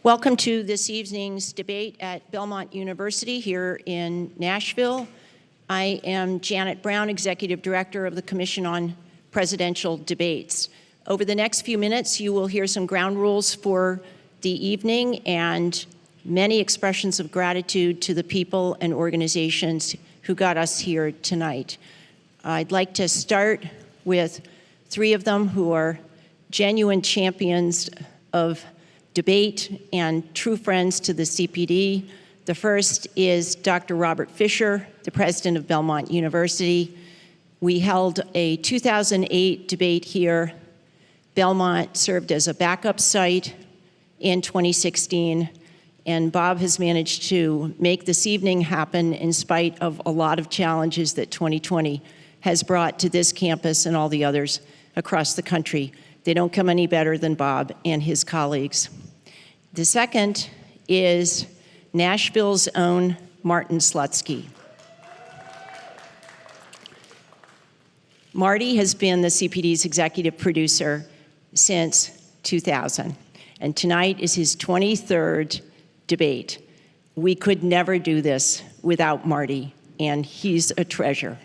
Welcome to this evening's debate at Belmont University here in Nashville. I am Janet Brown, Executive Director of the Commission on Presidential Debates. Over the next few minutes, you will hear some ground rules for the evening and many expressions of gratitude to the people and organizations who got us here tonight. I'd like to start with three of them who are genuine champions of debate and true friends to the CPD. The first is Dr. Robert Fisher, the president of Belmont University. We held a 2008 debate here. Belmont served as a backup site in 2016, and Bob has managed to make this evening happen in spite of a lot of challenges that 2020 has brought to this campus and all the others across the country. They don't come any better than Bob and his colleagues. The second is Nashville's own Martin Slutsky. Marty has been the CPD's executive producer since 2000, and tonight is his 23rd debate. We could never do this without Marty, and he's a treasure.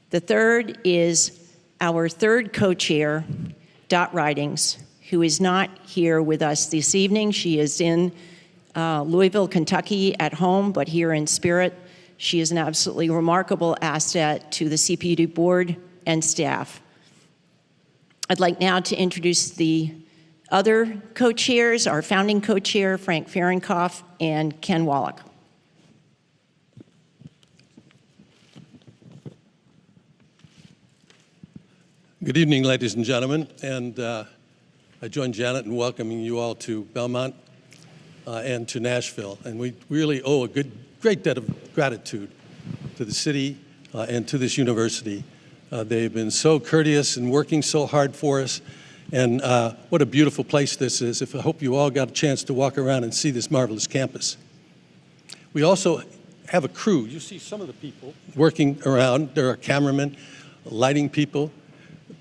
The third is our third co-chair, Dot Ridings, who is not here with us this evening. She is in Louisville, Kentucky at home, but here in spirit. She is an absolutely remarkable asset to the CPD board and staff. I'd like now to introduce the other co-chairs, our founding co-chair, Frank Fahrenkopf, and Ken Wallach. Good evening, ladies and gentlemen, and I join Janet in welcoming you all to Belmont and to Nashville. And we really owe a great debt of gratitude to the city and to this university. They've been so courteous and working so hard for us. And what a beautiful place this is. I hope you all got a chance to walk around and see this marvelous campus. We also have a crew. You see some of the people working around. There are cameramen, lighting people,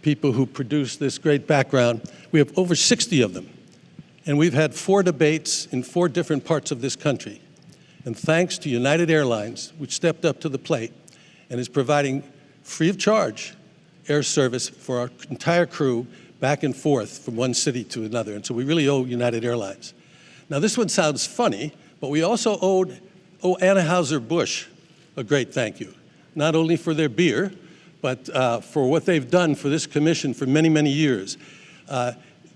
people who produce this great background. We have over 60 of them, and we've had 4 debates in 4 different parts of this country. And thanks to United Airlines, which stepped up to the plate and is providing free of charge air service for our entire crew back and forth from one city to another. And so we really owe United Airlines. Now this one sounds funny, but we also owe Anheuser-Busch a great thank you, not only for their beer, but for what they've done for this commission for many, many years.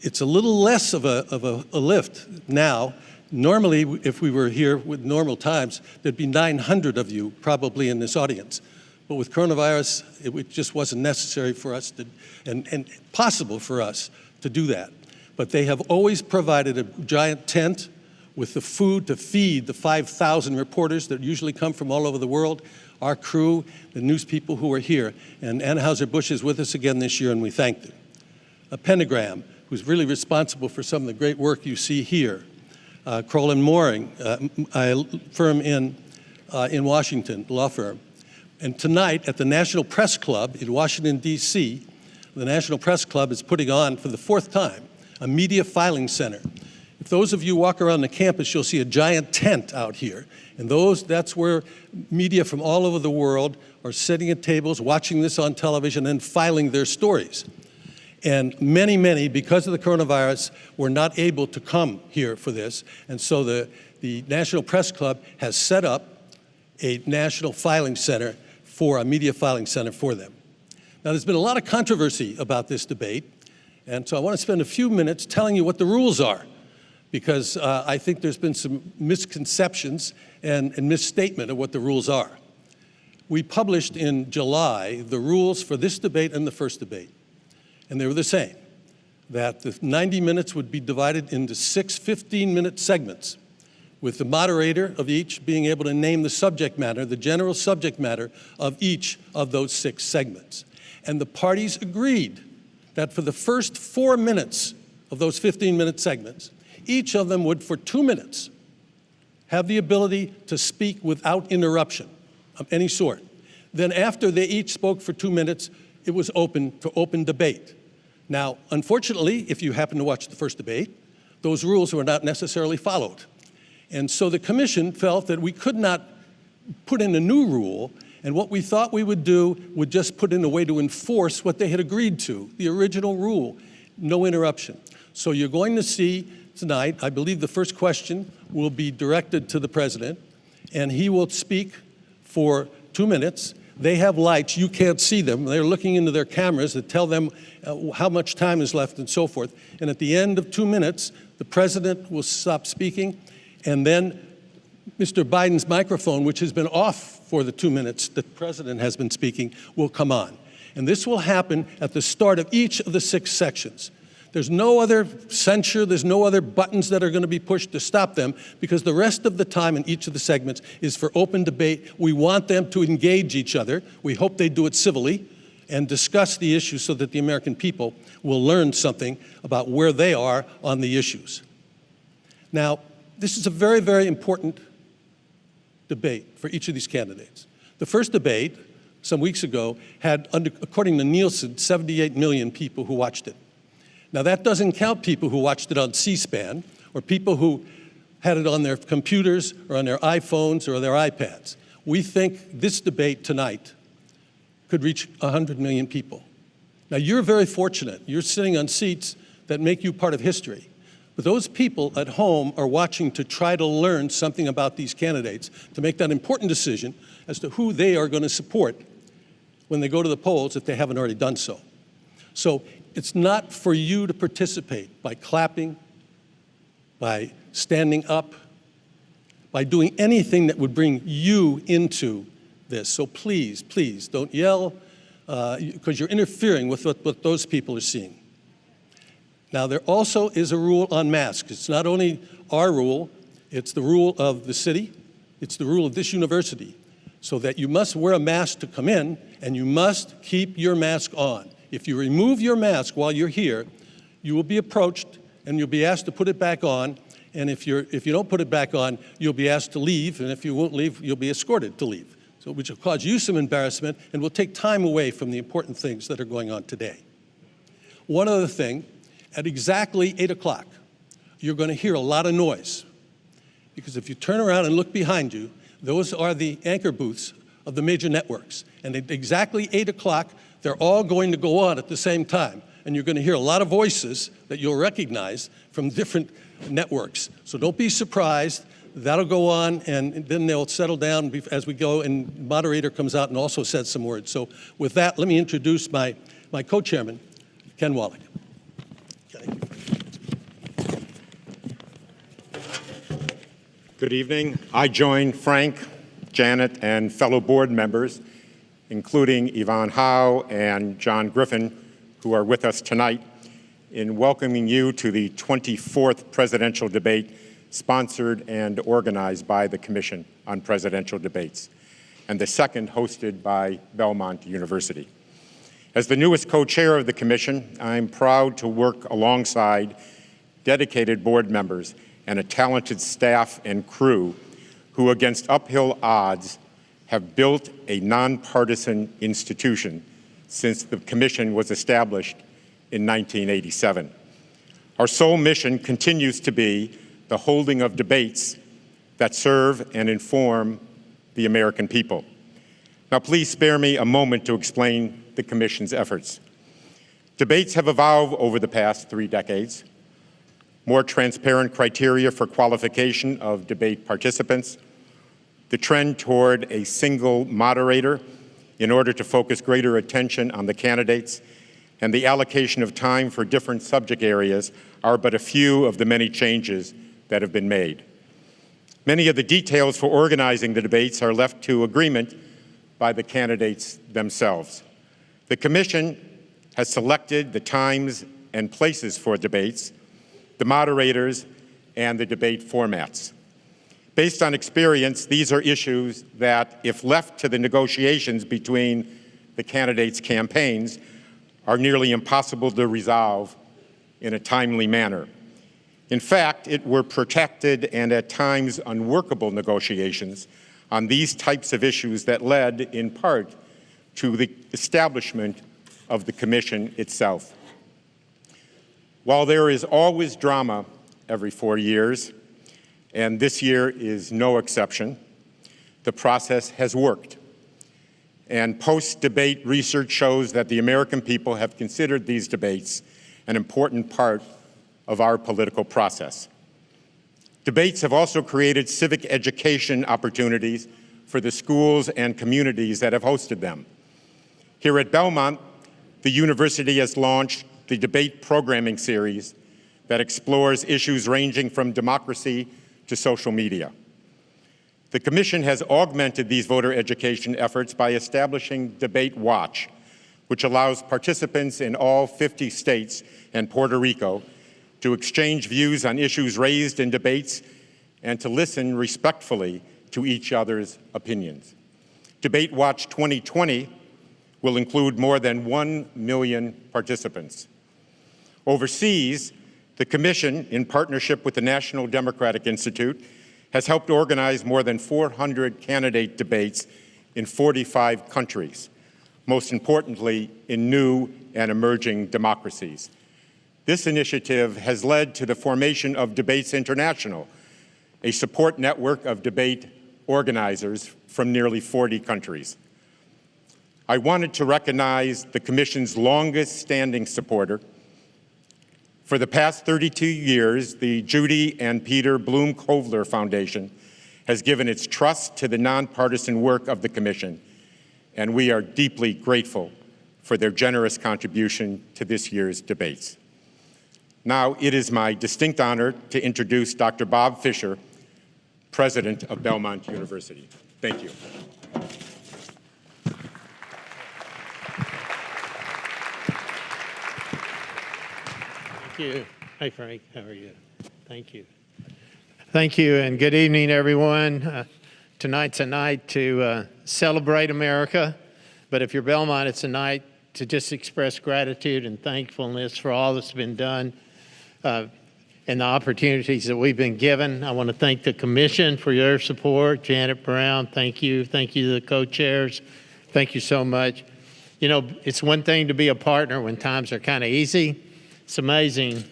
It's a little less of a lift now. Normally, if we were here with normal times, there'd be 900 of you probably in this audience. But with coronavirus, it just wasn't necessary for us to, and possible for us to do that. But they have always provided a giant tent with the food to feed the 5,000 reporters that usually come from all over the world, our crew, the news people who are here. And Anheuser-Busch is with us again this year, and we thank them. A Pentagram, who's really responsible for some of the great work you see here. Kroll and Mooring, a firm in Washington, law firm. And tonight at the National Press Club in Washington, D.C., the National Press Club is putting on, for the 4th time, a media filing center. If those of you walk around the campus, you'll see a giant tent out here. And that's where media from all over the world are sitting at tables, watching this on television, and filing their stories. And many, many, because of the coronavirus, were not able to come here for this. And so the National Press Club has set up a national filing center a media filing center for them. Now, there's been a lot of controversy about this debate. And so I want to spend a few minutes telling you what the rules are, because I think there's been some misconceptions and misstatement of what the rules are. We published in July the rules for this debate and the first debate, and they were the same, that the 90 minutes would be divided into 6 15-minute segments, with the moderator of each being able to name the subject matter, the general subject matter of each of those 6 segments. And the parties agreed that for the first 4 minutes of those 15-minute segments, each of them would, for 2 minutes, have the ability to speak without interruption of any sort. Then after they each spoke for 2 minutes, it was open to open debate. Now, unfortunately, if you happen to watch the first debate, those rules were not necessarily followed. And so the commission felt that we could not put in a new rule, and what we thought we would do would just put in a way to enforce what they had agreed to, the original rule, no interruption. So you're going to see tonight, I believe the first question will be directed to the president, and he will speak for 2 minutes. They have lights, you can't see them. They're looking into their cameras that tell them how much time is left and so forth. And at the end of 2 minutes, the president will stop speaking, and then Mr. Biden's microphone, which has been off for the 2 minutes the president has been speaking, will come on. And this will happen at the start of each of the 6 sections. There's no other censure, there's no other buttons that are going to be pushed to stop them, because the rest of the time in each of the segments is for open debate. We want them to engage each other. We hope they do it civilly and discuss the issues so that the American people will learn something about where they are on the issues. Now, this is a very, very important debate for each of these candidates. The first debate, some weeks ago, had, according to Nielsen, 78 million people who watched it. Now, that doesn't count people who watched it on C-SPAN or people who had it on their computers or on their iPhones or their iPads. We think this debate tonight could reach 100 million people. Now, you're very fortunate. You're sitting on seats that make you part of history. But those people at home are watching to try to learn something about these candidates, to make that important decision as to who they are going to support when they go to the polls if they haven't already done so. So it's not for you to participate by clapping, by standing up, by doing anything that would bring you into this. So please, please don't yell, because you're interfering with what those people are seeing. Now, there also is a rule on masks. It's not only our rule, it's the rule of the city, it's the rule of this university, so that you must wear a mask to come in, and you must keep your mask on. If you remove your mask while you're here, you will be approached, and you'll be asked to put it back on, and if you don't put it back on, you'll be asked to leave, and if you won't leave, you'll be escorted to leave. So, which will cause you some embarrassment, and will take time away from the important things that are going on today. One other thing, at exactly 8 o'clock, you're going to hear a lot of noise, because if you turn around and look behind you, those are the anchor booths of the major networks. And at exactly 8 o'clock, they're all going to go on at the same time. And you're going to hear a lot of voices that you'll recognize from different networks. So don't be surprised. That'll go on, and then they'll settle down as we go, and Moderator comes out and also says some words. So with that, let me introduce my co-chairman, Ken Wallach. Good evening. I join Frank, Janet, and fellow board members, including Yvonne Howe and John Griffin, who are with us tonight, in welcoming you to the 24th presidential debate sponsored and organized by the Commission on Presidential Debates, and the second hosted by Belmont University. As the newest co-chair of the Commission, I'm proud to work alongside dedicated board members and a talented staff and crew who, against uphill odds, have built a nonpartisan institution since the Commission was established in 1987. Our sole mission continues to be the holding of debates that serve and inform the American people. Now, please spare me a moment to explain the Commission's efforts. Debates have evolved over the past 3 decades. More transparent criteria for qualification of debate participants, the trend toward a single moderator in order to focus greater attention on the candidates, and the allocation of time for different subject areas are but a few of the many changes that have been made. Many of the details for organizing the debates are left to agreement by the candidates themselves. The Commission has selected the times and places for debates, the moderators, and the debate formats. Based on experience, these are issues that, if left to the negotiations between the candidates' campaigns, are nearly impossible to resolve in a timely manner. In fact, it were protracted and at times unworkable negotiations on these types of issues that led, in part, to the establishment of the Commission itself. While there is always drama every 4 years, and this year is no exception. The process has worked. And post-debate research shows that the American people have considered these debates an important part of our political process. Debates have also created civic education opportunities for the schools and communities that have hosted them. Here at Belmont, the university has launched the Debate Programming Series that explores issues ranging from democracy to social media. The Commission has augmented these voter education efforts by establishing Debate Watch, which allows participants in all 50 states and Puerto Rico to exchange views on issues raised in debates and to listen respectfully to each other's opinions. Debate Watch 2020 will include more than 1 million participants. Overseas, the Commission, in partnership with the National Democratic Institute, has helped organize more than 400 candidate debates in 45 countries, most importantly, in new and emerging democracies. This initiative has led to the formation of Debates International, a support network of debate organizers from nearly 40 countries. I wanted to recognize the Commission's longest-standing supporter. For the past 32 years, the Judy and Peter Bloom Kovler Foundation has given its trust to the nonpartisan work of the Commission, and we are deeply grateful for their generous contribution to this year's debates. Now, it is my distinct honor to introduce Dr. Bob Fisher, President of Belmont University. Thank you. Thank you. Hi, Frank. How are you? Thank you. Thank you, and good evening, everyone. Tonight's a night to celebrate America, but if you're Belmont, it's a night to just express gratitude and thankfulness for all that's been done and the opportunities that we've been given. I want to thank the Commission for your support. Janet Brown, thank you. Thank you to the co-chairs. Thank you so much. You know, it's one thing to be a partner when times are kind of easy. It's amazing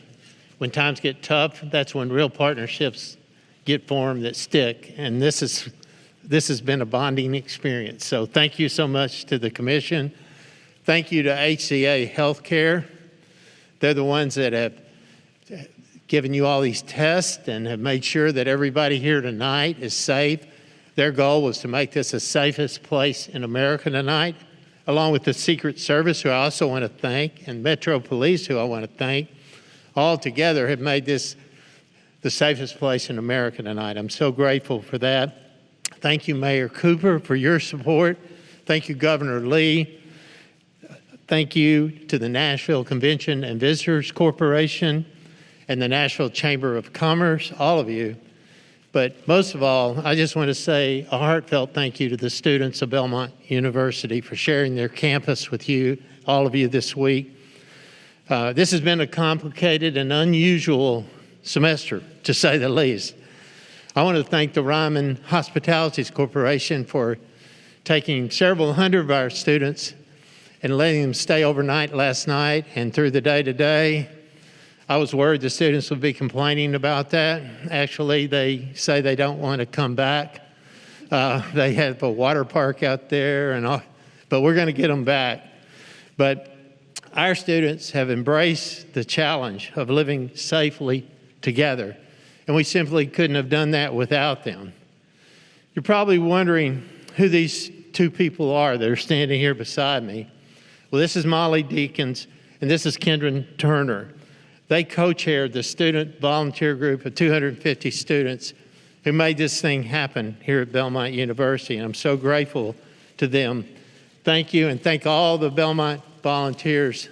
when times get tough, that's when real partnerships get formed that stick. And this has been a bonding experience. So thank you so much to the Commission. Thank you to HCA Healthcare. They're the ones that have given you all these tests and have made sure that everybody here tonight is safe. Their goal was to make this the safest place in America tonight, along with the Secret Service, who I also want to thank, and Metro Police, who I want to thank. All together have made this the safest place in America tonight. I'm so grateful for that. Thank you, Mayor Cooper, for your support. Thank you, Governor Lee. Thank you to the Nashville Convention and Visitors Corporation and the Nashville Chamber of Commerce, all of you. But most of all, I just want to say a heartfelt thank you to the students of Belmont University for sharing their campus with you, all of you this week. This has been a complicated and unusual semester, to say the least. I want to thank the Ryman Hospitalities Corporation for taking several hundred of our students and letting them stay overnight last night and through the day today. I was worried the students would be complaining about that. Actually, they say they don't want to come back. They have a water park out there, and all, but we're going to get them back. But our students have embraced the challenge of living safely together, and we simply couldn't have done that without them. You're probably wondering who these two people are that are standing here beside me. Well, this is Molly Deakins, and this is Kendra Turner. They co-chaired the student volunteer group of 250 students who made this thing happen here at Belmont University, and I'm so grateful to them. Thank you, and thank all the Belmont volunteers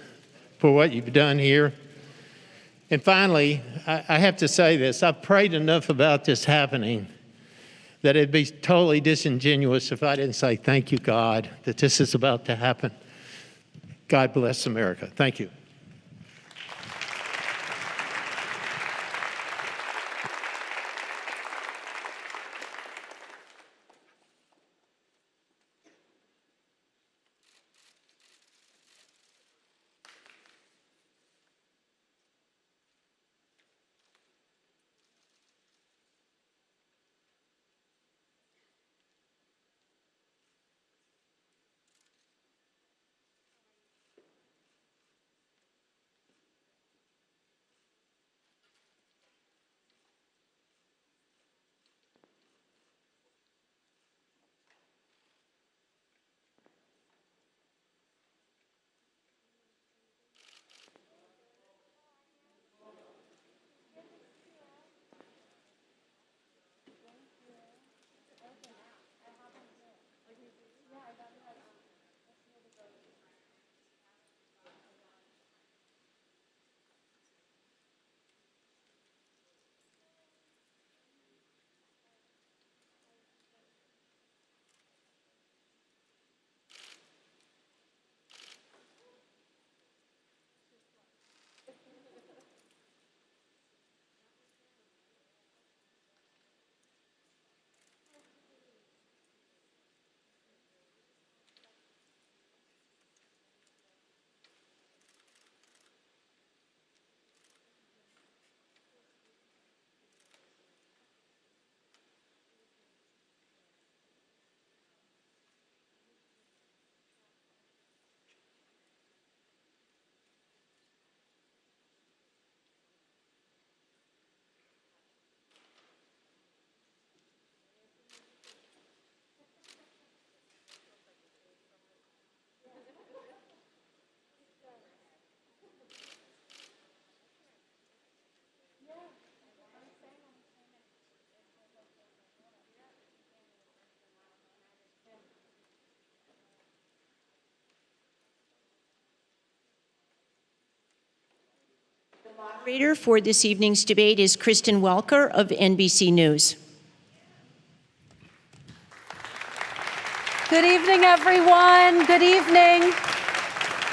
for what you've done here. And finally, I have to say this. I've prayed enough about this happening that it'd be totally disingenuous if I didn't say thank you, God, that this is about to happen. God bless America. Thank you. Moderator for this evening's debate is Kristen Welker of NBC News. Good evening, everyone. Good evening.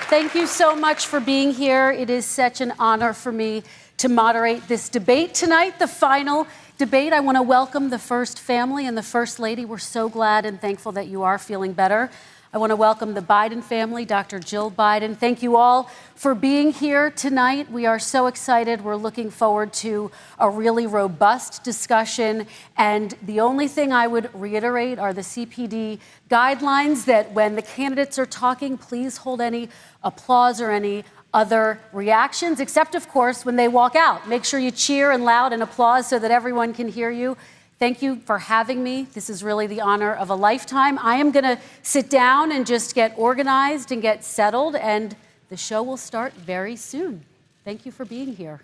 Thank you so much for being here. It is such an honor for me to moderate this debate tonight, the final debate. I want to welcome the First Family and the First Lady. We're so glad and thankful that you are feeling better. I want to welcome the Biden family, Dr. Jill Biden. Thank you all for being here tonight. We are so excited. We're looking forward to a really robust discussion. And the only thing I would reiterate are the CPD guidelines that when the candidates are talking, please hold any applause or any other reactions, except, of course, when they walk out. Make sure you cheer and loud and applause so that everyone can hear you. Thank you for having me. This is really the honor of a lifetime. I am going to sit down and just get organized and get settled, and the show will start very soon. Thank you for being here.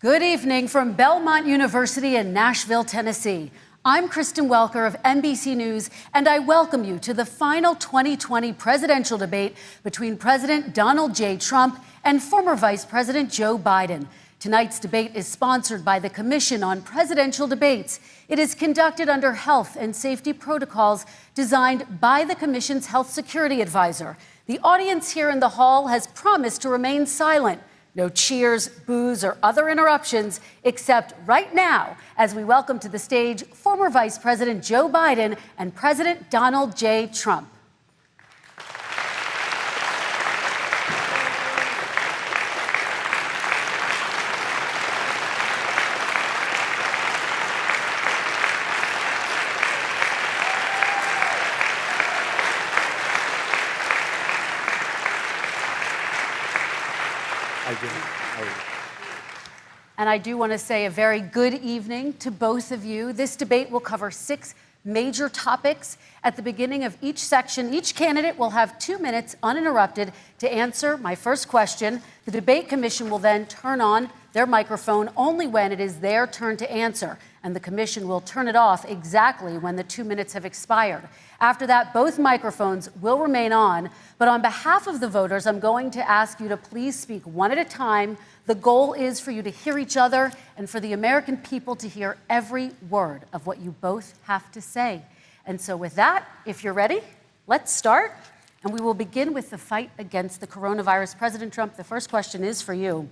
Good evening from Belmont University in Nashville, Tennessee. I'm Kristen Welker of NBC News, and I welcome you to the final 2020 presidential debate between President Donald J. Trump and former Vice President Joe Biden. Tonight's debate is sponsored by the Commission on Presidential Debates. It is conducted under health and safety protocols designed by the Commission's health security advisor. The audience here in the hall has promised to remain silent. No cheers, boos, or other interruptions, except right now, as we welcome to the stage former Vice President Joe Biden and President Donald J. Trump. And I do want to say a very good evening to both of you. This debate will cover 6 major topics. At the beginning of each section, each candidate will have 2 minutes uninterrupted to answer my first question. The debate commission will then turn on their microphone only when it is their turn to answer, and the commission will turn it off exactly when the 2 minutes have expired. After that, both microphones will remain on, but on behalf of the voters, I'm going to ask you to please speak one at a time. The goal is for you to hear each other and for the American people to hear every word of what you both have to say. And so with that, if you're ready, let's start. And we will begin with the fight against the coronavirus. President Trump, the first question is for you.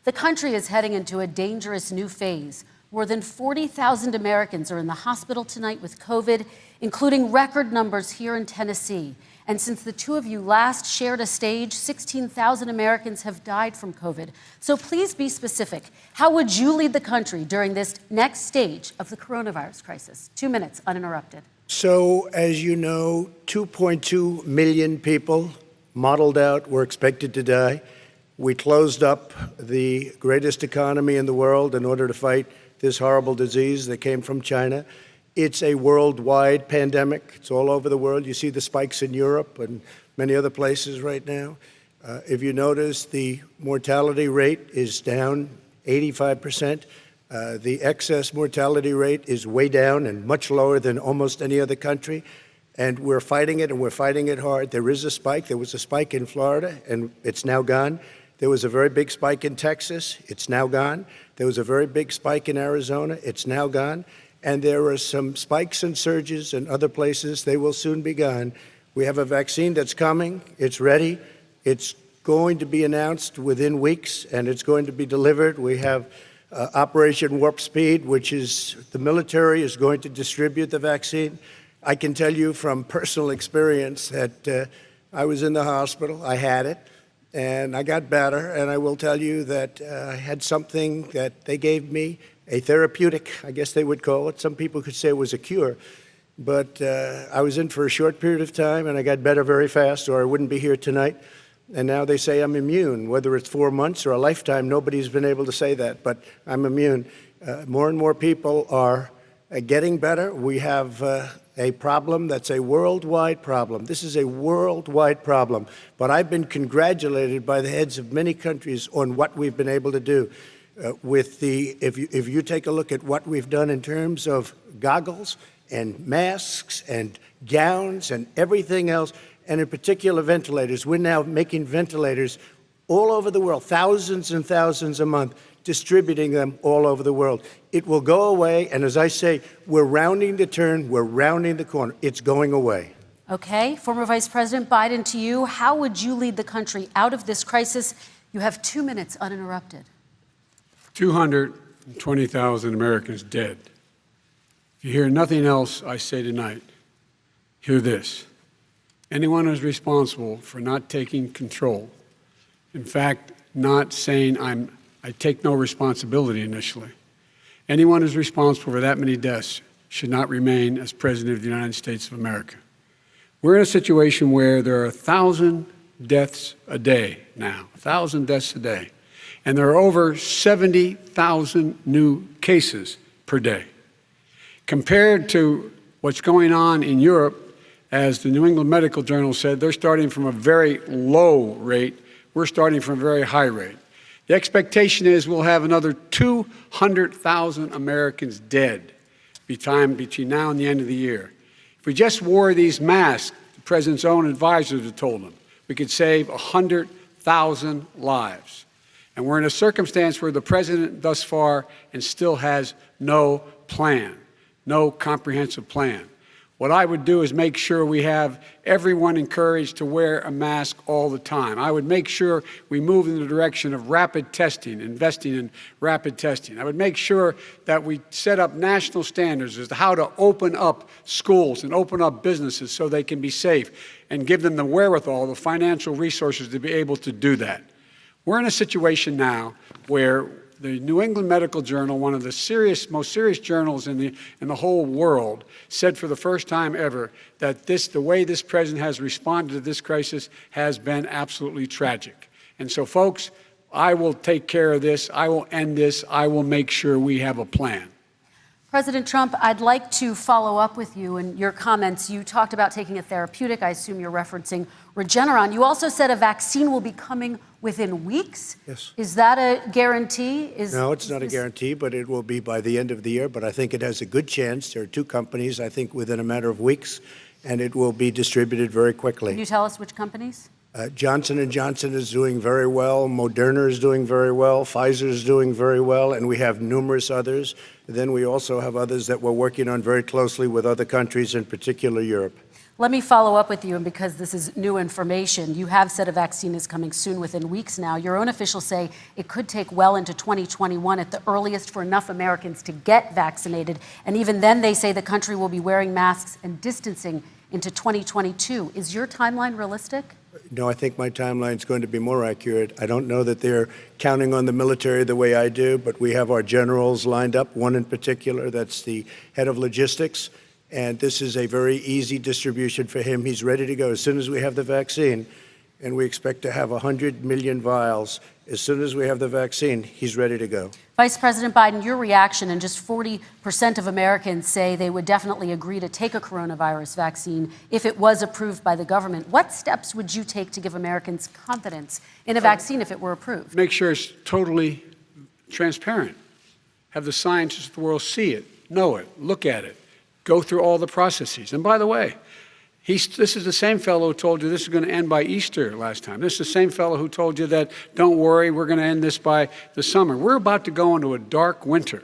The country is heading into a dangerous new phase. More than 40,000 Americans are in the hospital tonight with COVID, including record numbers here in Tennessee. And since the two of you last shared a stage, 16,000 Americans have died from COVID. So please be specific. How would you lead the country during this next stage of the coronavirus crisis? 2 minutes, uninterrupted. So, as you know, 2.2 million people modeled out were expected to die. We closed up the greatest economy in the world in order to fight this horrible disease that came from China. It's a worldwide pandemic. It's all over the world. You see the spikes in Europe and many other places right now. If you notice, the mortality rate is down 85%. The excess mortality rate is way down and much lower than almost any other country. And we're fighting it, and we're fighting it hard. There is a spike. There was a spike in Florida, and it's now gone. There was a very big spike in Texas. It's now gone. There was a very big spike in Arizona. It's now gone. And there are some spikes and surges in other places. They will soon be gone. We have a vaccine that's coming. It's ready. It's going to be announced within weeks, and it's going to be delivered. We have Operation Warp Speed, which is the military is going to distribute the vaccine. I can tell you from personal experience that I was in the hospital. I had it, and I got better. And I will tell you that I had something that they gave me, a therapeutic, I guess they would call it. Some people could say it was a cure. But I was in for a short period of time, and I got better very fast, or I wouldn't be here tonight. And now they say I'm immune. Whether it's 4 months or a lifetime, nobody's been able to say that, but I'm immune. More and more people are getting better. We have a problem that's a worldwide problem. This is a worldwide problem. But I've been congratulated by the heads of many countries on what we've been able to do. If you take a look at what we've done in terms of goggles and masks and gowns and everything else, and in particular ventilators. We're now making ventilators all over the world, thousands and thousands a month, distributing them all over the world. It will go away, and as I say, we're rounding the turn, we're rounding the corner. It's going away. Okay, former Vice President Biden, to you, how would you lead the country out of this crisis? You have 2 minutes uninterrupted. 220,000 Americans dead. If you hear nothing else I say tonight, hear this. Anyone who's responsible for not taking control, in fact, not saying I take no responsibility initially, anyone who's responsible for that many deaths should not remain as President of the United States of America. We're in a situation where there are 1,000 deaths a day now, 1,000 deaths a day, and there are over 70,000 new cases per day. Compared to what's going on in Europe, as the New England Medical Journal said, they're starting from a very low rate. We're starting from a very high rate. The expectation is we'll have another 200,000 Americans dead between now and the end of the year. If we just wore these masks, the president's own advisors have told him, we could save 100,000 lives. And we're in a circumstance where the president thus far and still has no plan, no comprehensive plan. What I would do is make sure we have everyone encouraged to wear a mask all the time. I would make sure we move in the direction of rapid testing, investing in rapid testing. I would make sure that we set up national standards as to how to open up schools and open up businesses so they can be safe and give them the wherewithal, the financial resources to be able to do that. We're in a situation now where the New England Medical Journal, one of the most serious journals in the whole world, said for the first time ever that the way this president has responded to this crisis has been absolutely tragic. And so, folks, I will take care of this. I will end this. I will make sure we have a plan. President Trump, I'd like to follow up with you in your comments. You talked about taking a therapeutic. I assume you're referencing Regeneron. You also said a vaccine will be coming within weeks. Yes. Is that a guarantee? No, it's not a guarantee, but it will be by the end of the year. But I think it has a good chance. There are two companies, I think, within a matter of weeks, and it will be distributed very quickly. Can you tell us which companies? Johnson & Johnson is doing very well. Moderna is doing very well. Pfizer is doing very well. And we have numerous others. Then we also have others that we're working on very closely with other countries, in particular Europe. Let me follow up with you, and because this is new information, you have said a vaccine is coming soon, within weeks now. Your own officials say it could take well into 2021 at the earliest for enough Americans to get vaccinated. And even then, they say the country will be wearing masks and distancing into 2022. Is your timeline realistic? No, I think my timeline is going to be more accurate. I don't know that they're counting on the military the way I do, but we have our generals lined up, one in particular that's the head of logistics. And this is a very easy distribution for him. He's ready to go as soon as we have the vaccine. And we expect to have 100 million vials. As soon as we have the vaccine, he's ready to go. Vice President Biden, your reaction, and just 40% of Americans say they would definitely agree to take a coronavirus vaccine if it was approved by the government. What steps would you take to give Americans confidence in a vaccine if it were approved? Make sure it's totally transparent. Have the scientists of the world see it, know it, look at it, go through all the processes. And by the way, this is the same fellow who told you this is going to end by Easter last time. This is the same fellow who told you that, don't worry, we're going to end this by the summer. We're about to go into a dark winter.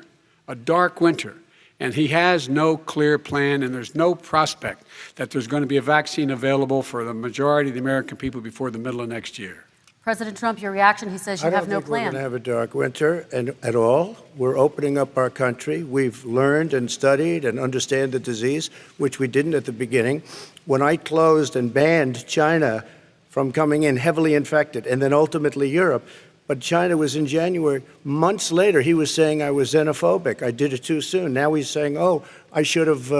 And he has no clear plan, and there's no prospect that there's going to be a vaccine available for the majority of the American people before the middle of next year. President Trump, your reaction, he says you have no plan. I don't think we're going to have a dark winter at all. We're opening up our country. We've learned and studied and understand the disease, which we didn't at the beginning. When I closed and banned China from coming in heavily infected, and then ultimately Europe, but China was in January. Months later, he was saying I was xenophobic. I did it too soon. Now he's saying, oh, I should have,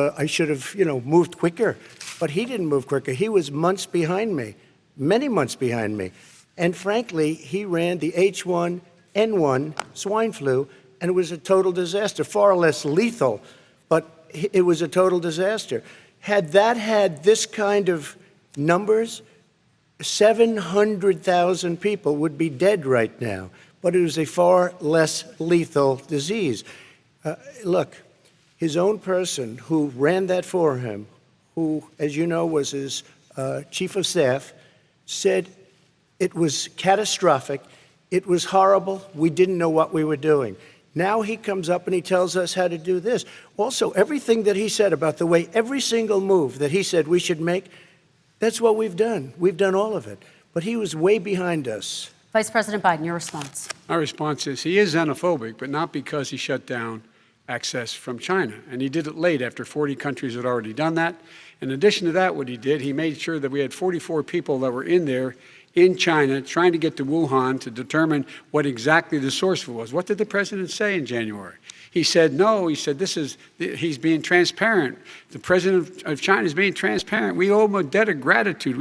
moved quicker. But he didn't move quicker. He was months behind me, many months behind me. And frankly, he ran the H1N1 swine flu, and it was a total disaster, far less lethal, but it was a total disaster. Had that had this kind of numbers, 700,000 people would be dead right now, but it was a far less lethal disease. Look, his own person who ran that for him, who, as you know, was his chief of staff, said it was catastrophic, it was horrible, we didn't know what we were doing. Now he comes up and he tells us how to do this. Also, everything that he said about the way every single move that he said we should make, that's what we've done. We've done all of it. But he was way behind us. Vice President Biden, your response. My response is he is xenophobic, but not because he shut down access from China. And he did it late after 40 countries had already done that. In addition to that, what he did, he made sure that we had 44 people that were in there in China trying to get to Wuhan to determine what exactly the source was. What did the president say in January? He said, no, he said, he's being transparent. The president of China is being transparent. We owe him a debt of gratitude.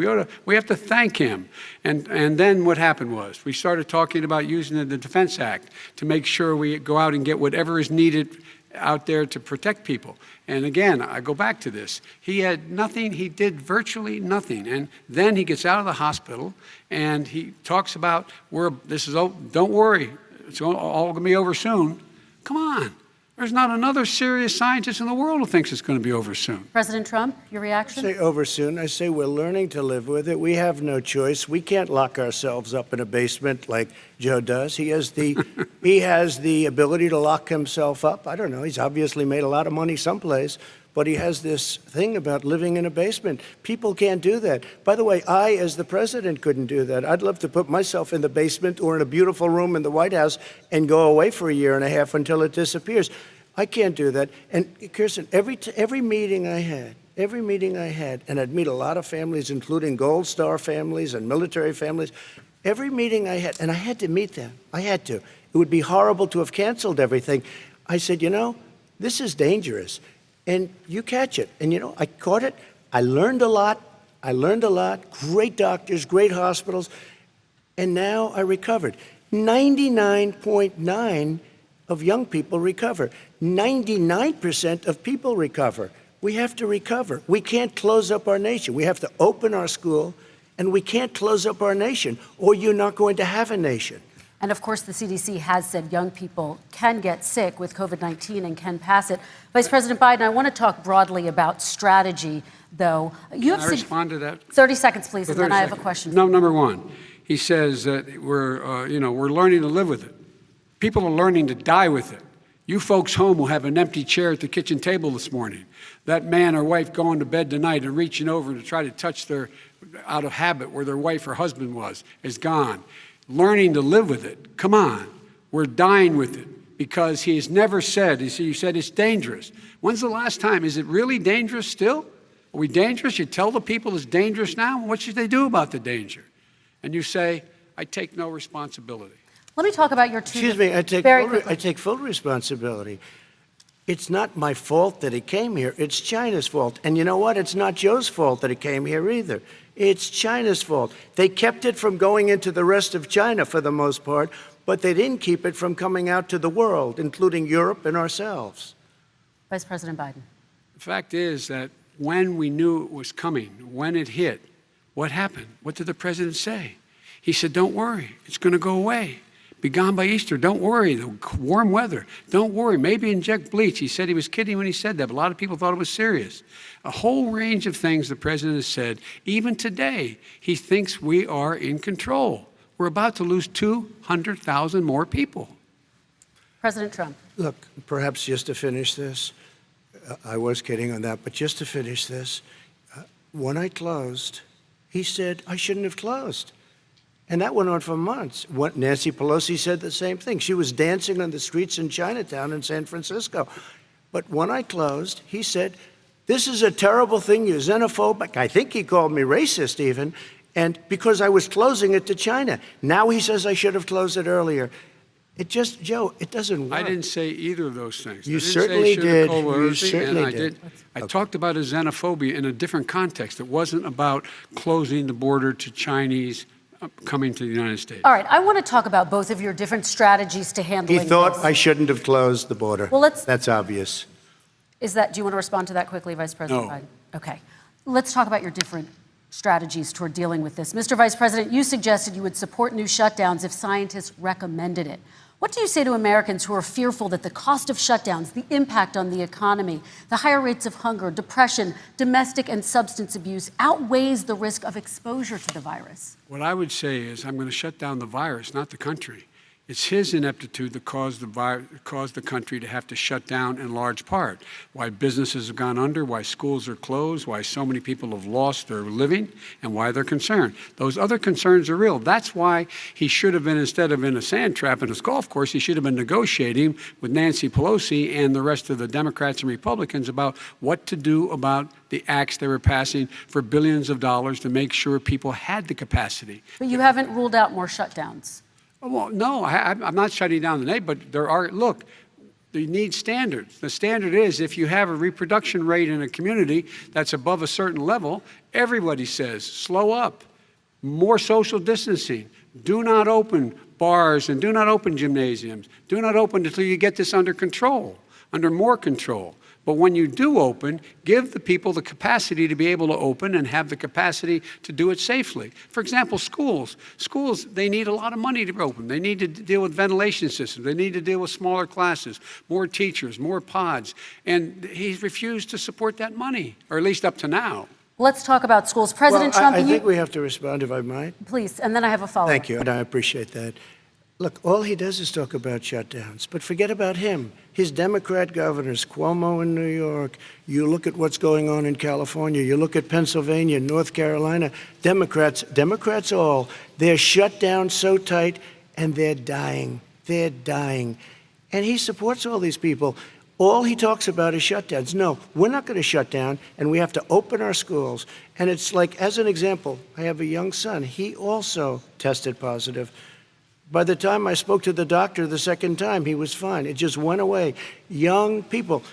We have to thank him. And then what happened was we started talking about using the Defense Act to make sure we go out and get whatever is needed out there to protect people. And again, I go back to this. He had nothing. He did virtually nothing. And then he gets out of the hospital and he talks about, don't worry, it's all going to be over soon. Come on. There's not another serious scientist in the world who thinks it's going to be over soon. President Trump, your reaction? I say over soon. I say we're learning to live with it. We have no choice. We can't lock ourselves up in a basement like Joe does. He has the ability to lock himself up. I don't know. He's obviously made a lot of money someplace, but he has this thing about living in a basement. People can't do that. By the way, I, as the president, couldn't do that. I'd love to put myself in the basement or in a beautiful room in the White House and go away for a year and a half until it disappears. I can't do that. And Kirsten, every meeting I had, and I'd meet a lot of families, including Gold Star families and military families, every meeting I had, and I had to meet them. I had to. It would be horrible to have canceled everything. I said, this is dangerous. And you catch it. And, I caught it. I learned a lot. Great doctors, great hospitals. And now I recovered. 99.9 of young people recover. 99% of people recover. We have to recover. We can't close up our nation. We have to open our school, and we can't close up our nation, or you're not going to have a nation. And of course, the CDC has said young people can get sick with COVID-19 and can pass it. Vice President Biden, I want to talk broadly about strategy, though. Can I respond to that? 30 seconds, please, and then I have a question. No, number one, he says that we're learning to live with it. People are learning to die with it. You folks home will have an empty chair at the kitchen table this morning. That man or wife going to bed tonight and reaching over to try to touch out of habit where their wife or husband is gone. Learning to live with it. Come on. We're dying with it because he has never said, you said it's dangerous. When's the last time? Is it really dangerous still? Are we dangerous? You tell the people it's dangerous now? What should they do about the danger? And you say, I take no responsibility. Let me talk about your two. Excuse me, I take full responsibility. It's not my fault that he came here. It's China's fault. And you know what? It's not Joe's fault that he came here either. It's China's fault. They kept it from going into the rest of China for the most part, but they didn't keep it from coming out to the world, including Europe and ourselves. Vice President Biden. The fact is that when we knew it was coming, when it hit, what happened? What did the president say? He said, don't worry, it's going to go away. Be gone by Easter. Don't worry. The warm weather. Don't worry. Maybe inject bleach. He said he was kidding when he said that, but a lot of people thought it was serious. A whole range of things the president has said. Even today, he thinks we are in control. We're about to lose 200,000 more people. President Trump. Look, perhaps just to finish this, I was kidding on that, but just to finish this, when I closed, he said I shouldn't have closed. And that went on for months. Nancy Pelosi said the same thing. She was dancing on the streets in Chinatown in San Francisco. But when I closed, he said, this is a terrible thing, you're xenophobic. I think he called me racist even, and because I was closing it to China. Now he says I should have closed it earlier. Joe, it doesn't work. I didn't say either of those things. You certainly did. You certainly did. I talked about a xenophobia in a different context. It wasn't about closing the border to Chinese coming to the United States. All right, I want to talk about both of your different strategies to handling He thought this. I shouldn't have closed the border. Well, that's obvious. Do you want to respond to that quickly, Vice President Biden? Okay. Let's talk about your different strategies toward dealing with this. Mr. Vice President, you suggested you would support new shutdowns if scientists recommended it. What do you say to Americans who are fearful that the cost of shutdowns, the impact on the economy, the higher rates of hunger, depression, domestic and substance abuse outweighs the risk of exposure to the virus? What I would say is I'm going to shut down the virus, not the country. It's his ineptitude that caused the country to have to shut down in large part. Why businesses have gone under, why schools are closed, why so many people have lost their living, and why they're concerned. Those other concerns are real. That's why he should have been, instead of in a sand trap in his golf course, he should have been negotiating with Nancy Pelosi and the rest of the Democrats and Republicans about what to do about the acts they were passing for billions of dollars to make sure people had the capacity. But you haven't ruled out more shutdowns. Well, no, I'm not shutting down the neighborhood, but there are, look, you need standards. The standard is if you have a reproduction rate in a community that's above a certain level, everybody says, slow up, more social distancing, do not open bars and do not open gymnasiums, do not open until you get this under control. under more control. But when you do open, give the people the capacity to be able to open and have the capacity to do it safely. For example, schools. Schools, they need a lot of money to open. They need to deal with ventilation systems. They need to deal with smaller classes, more teachers, more pods. And he's refused to support that money, or at least up to now. Let's talk about schools. President Well, Trump, I think we have to respond, if I might. please, and then I have a follow-up. Thank you, and I appreciate that. Look, all he does is talk about shutdowns, but forget about him. His Democrat governors, Cuomo in New York, you look at what's going on in California, you look at Pennsylvania, North Carolina, Democrats all, they're shut down so tight, and they're dying. They're dying. And he supports all these people. All he talks about is shutdowns. No, we're not going to shut down, and we have to open our schools. And it's like, as an example, I have a young son. He also tested positive. By the time I spoke to the doctor the second time, he was fine. It just went away. Young people,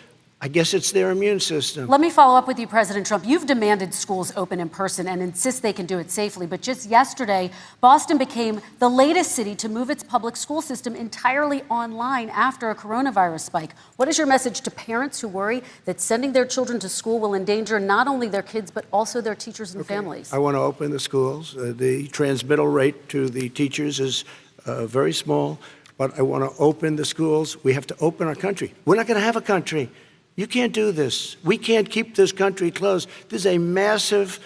I guess it's their immune system. Let me follow up with you, President Trump. You've demanded schools open in person and insist they can do it safely. But just yesterday, Boston became the latest city to move its public school system entirely online after a coronavirus spike. What is your message to parents who worry that sending their children to school will endanger not only their kids, but also their teachers and families? I want to open the schools. The transmittal rate to the teachers is very small, but I want to open the schools. We have to open our country. We're not going to have a country. You can't do this. We can't keep this country closed. This is a massive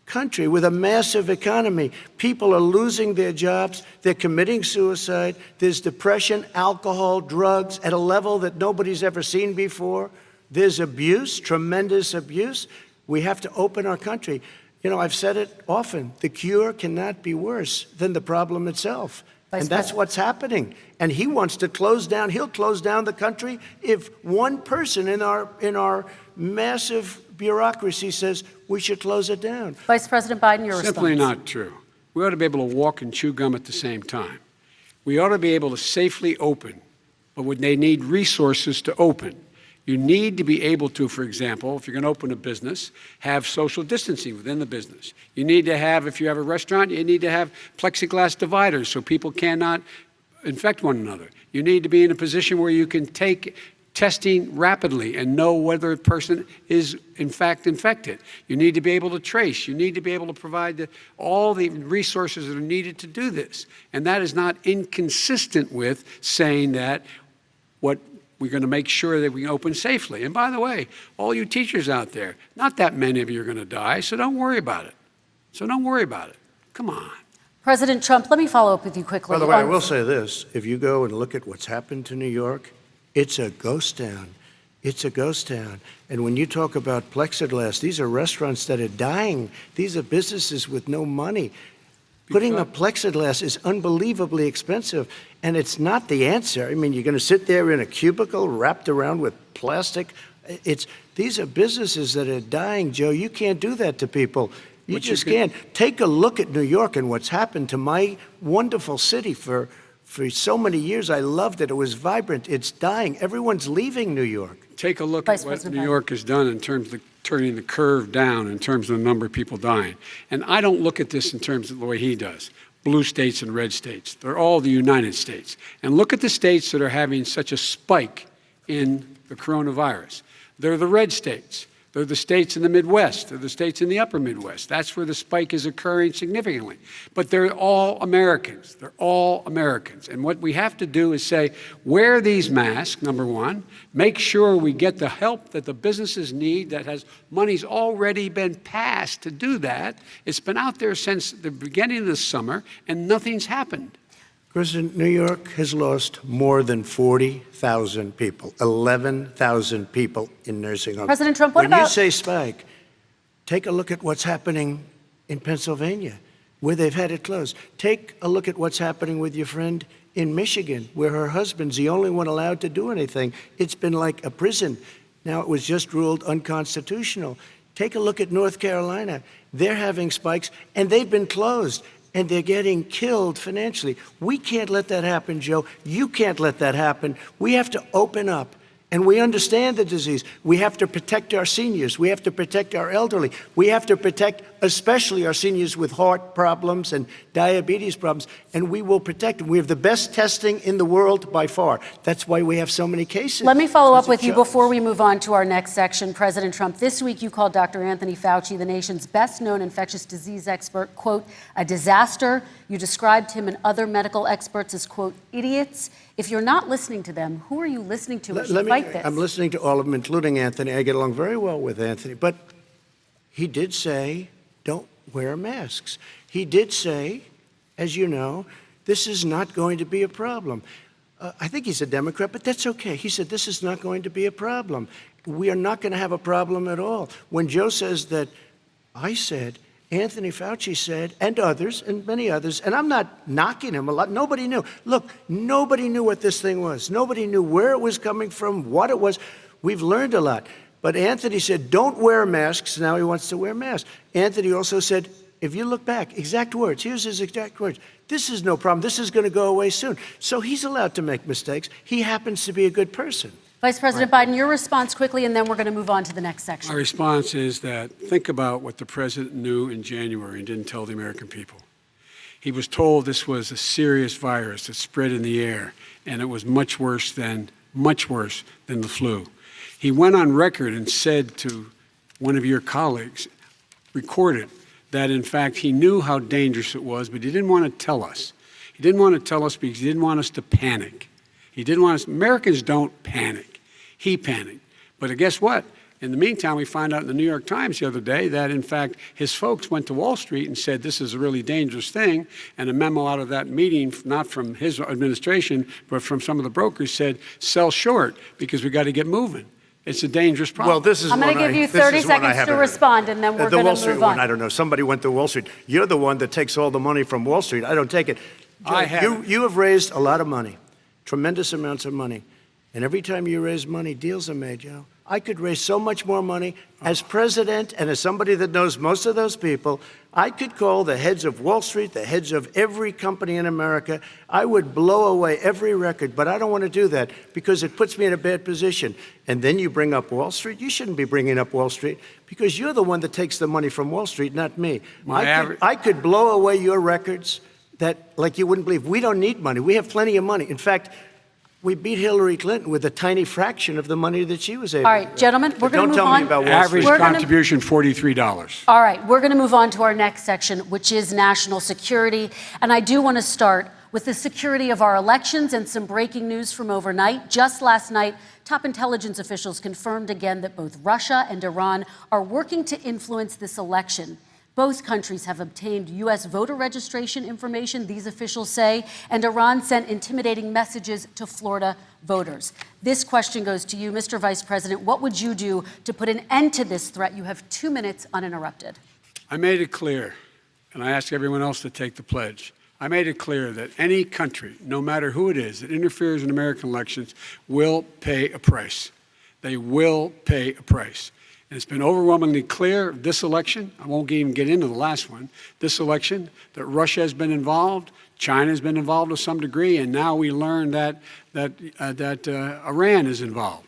country with a massive economy. People are losing their jobs. They're committing suicide. There's depression, alcohol, drugs at a level that nobody's ever seen before. There's abuse, tremendous abuse. We have to open our country. You know, I've said it often. The cure cannot be worse than the problem itself. And that's what's happening. And he wants to close down. He'll close down the country if one person in our massive bureaucracy says we should close it down. Vice President Biden, your response. Simply not true. We ought to be able to walk and chew gum at the same time. We ought to be able to safely open, but they need resources to open. You need to be able to, for example, if you're going to open a business, have social distancing within the business. You need to have, if you have a restaurant, you need to have plexiglass dividers so people cannot infect one another. You need to be in a position where you can take testing rapidly and know whether a person is in fact infected. You need to be able to trace. You need to be able to provide all the resources that are needed to do this. And that is not inconsistent with saying that we're going to make sure that we open safely. And by the way, all you teachers out there, not that many of you are going to die, so don't worry about it. Come on. President Trump, let me follow up with you quickly. By the way, I will say this. If you go and look at what's happened to New York, it's a ghost town. It's a ghost town. And when you talk about plexiglass, these are restaurants that are dying. These are businesses with no money. Putting up plexiglass is unbelievably expensive, and it's not the answer. I mean, you're going to sit there in a cubicle wrapped around with plastic. These are businesses that are dying, Joe. You can't do that to people. You just can't. Take a look at New York and what's happened to my wonderful city for so many years. I loved it. It was vibrant. It's dying. Everyone's leaving New York. Take a look at what New York has done in terms of turning the curve down in terms of the number of people dying. And I don't look at this in terms of the way he does. Blue states and red states. They're all the United States. And look at the states that are having such a spike in the coronavirus. They're the red states. They're the states in the Midwest. They're the states in the upper Midwest. That's where the spike is occurring significantly. But they're all Americans. They're all Americans. And what we have to do is say, wear these masks, number one. Make sure we get the help that the businesses need that has money's already been passed to do that. It's been out there since the beginning of the summer, and nothing's happened. Kristen, New York has lost more than 40,000 people, 11,000 people in nursing homes. President Trump, what about... When you say spike, take a look at what's happening in Pennsylvania, where they've had it closed. Take a look at what's happening with your friend in Michigan, where her husband's the only one allowed to do anything. It's been like a prison. Now it was just ruled unconstitutional. Take a look at North Carolina. They're having spikes, and they've been closed. And they're getting killed financially. We can't let that happen, Joe. You can't let that happen. We have to open up. And we understand the disease. We have to protect our seniors. We have to protect our elderly. We have to protect especially our seniors with heart problems and diabetes problems. And we will protect them. We have the best testing in the world by far. That's why we have so many cases. Let me follow up with you before we move on to our next section. President Trump, this week you called Dr. Anthony Fauci, the nation's best-known infectious disease expert, quote, a disaster. You described him and other medical experts as, quote, idiots. If you're not listening to them, who are you listening to as you fight this? I'm listening to all of them, including Anthony. I get along very well with Anthony. But he did say, don't wear masks. He did say, as you know, this is not going to be a problem. I think he's a Democrat, but that's okay. He said, this is not going to be a problem. We are not going to have a problem at all. When Joe says that, I said, Anthony Fauci said, and others, and many others, and I'm not knocking him a lot. Nobody knew. Look, nobody knew what this thing was. Nobody knew where it was coming from, what it was. We've learned a lot. But Anthony said, don't wear masks. Now he wants to wear masks. Anthony also said, if you look back, exact words, here's his exact words. This is no problem. This is going to go away soon. So he's allowed to make mistakes. He happens to be a good person. Vice President Biden, your response quickly, and then we're going to move on to the next section. My response is that think about what the president knew in January and didn't tell the American people. He was told this was a serious virus that spread in the air, and it was much worse than the flu. He went on record and said to one of your colleagues, recorded, that in fact he knew how dangerous it was, but he didn't want to tell us. He didn't want to tell us because he didn't want us to panic. He didn't want us, Americans don't panic. He panicked. But guess what? In the meantime, we find out in the New York Times the other day that, in fact, his folks went to Wall Street and said this is a really dangerous thing. And a memo out of that meeting, not from his administration, but from some of the brokers, said sell short because we got to get moving. It's a dangerous problem. Well, this is I'm going to give you 30 seconds to respond, and then we're going to move on. The Wall Street one, I don't know. Somebody went to Wall Street. You're the one that takes all the money from Wall Street. I don't take it. I have. You have raised a lot of money. Tremendous amounts of money. And every time you raise money, deals are made, Joe. I could raise so much more money. As president and as somebody that knows most of those people, I could call the heads of Wall Street, the heads of every company in America. I would blow away every record, but I don't want to do that because it puts me in a bad position. And then you bring up Wall Street. You shouldn't be bringing up Wall Street because you're the one that takes the money from Wall Street, not me. I could blow away your records that, like you wouldn't believe. We don't need money. We have plenty of money. In fact, we beat Hillary Clinton with a tiny fraction of the money that she was able to. All right, gentlemen, we're going to move on. Don't tell me about Wall Street. Average contribution, $43. All right, we're going to move on to our next section, which is national security. And I do want to start with the security of our elections and some breaking news from overnight. Just last night, top intelligence officials confirmed again that both Russia and Iran are working to influence this election. Both countries have obtained U.S. voter registration information, these officials say, and Iran sent intimidating messages to Florida voters. This question goes to you, Mr. Vice President. What would you do to put an end to this threat? You have 2 minutes uninterrupted. I made it clear, and I ask everyone else to take the pledge. I made it clear that any country, no matter who it is, that interferes in American elections will pay a price. They will pay a price. And it's been overwhelmingly clear this election, I won't even get into the last one, this election, that Russia has been involved, China has been involved to some degree, and now we learn that Iran is involved.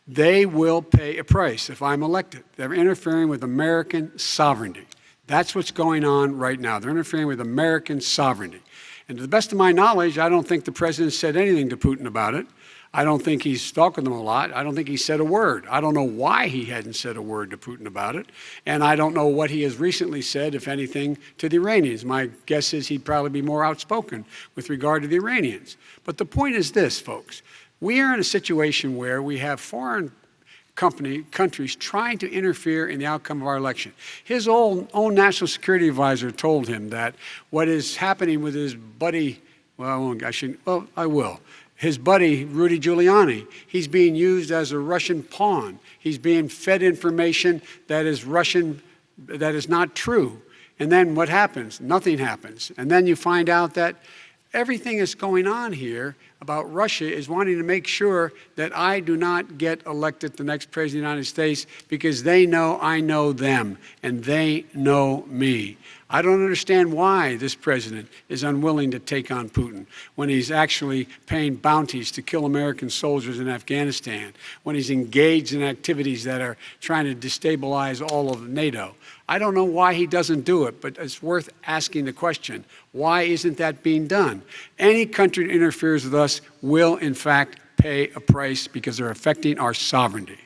They will pay a price if I'm elected. They're interfering with American sovereignty. That's what's going on right now. They're interfering with American sovereignty. And to the best of my knowledge, I don't think the president said anything to Putin about it. I don't think he's talking to them a lot. I don't think he said a word. I don't know why he hadn't said a word to Putin about it. And I don't know what he has recently said, if anything, to the Iranians. My guess is he'd probably be more outspoken with regard to the Iranians. But the point is this, folks. We are in a situation where we have foreign countries trying to interfere in the outcome of our election. His own national security advisor told him that what is happening with his buddy, I will. His buddy, Rudy Giuliani, he's being used as a Russian pawn. He's being fed information that is Russian, that is not true. And then what happens? Nothing happens. And then you find out that everything that's going on here about Russia is wanting to make sure that I do not get elected the next president of the United States because they know I know them and they know me. I don't understand why this president is unwilling to take on Putin when he's actually paying bounties to kill American soldiers in Afghanistan, when he's engaged in activities that are trying to destabilize all of NATO. I don't know why he doesn't do it, but it's worth asking the question, why isn't that being done? Any country that interferes with us will, in fact, pay a price because they're affecting our sovereignty.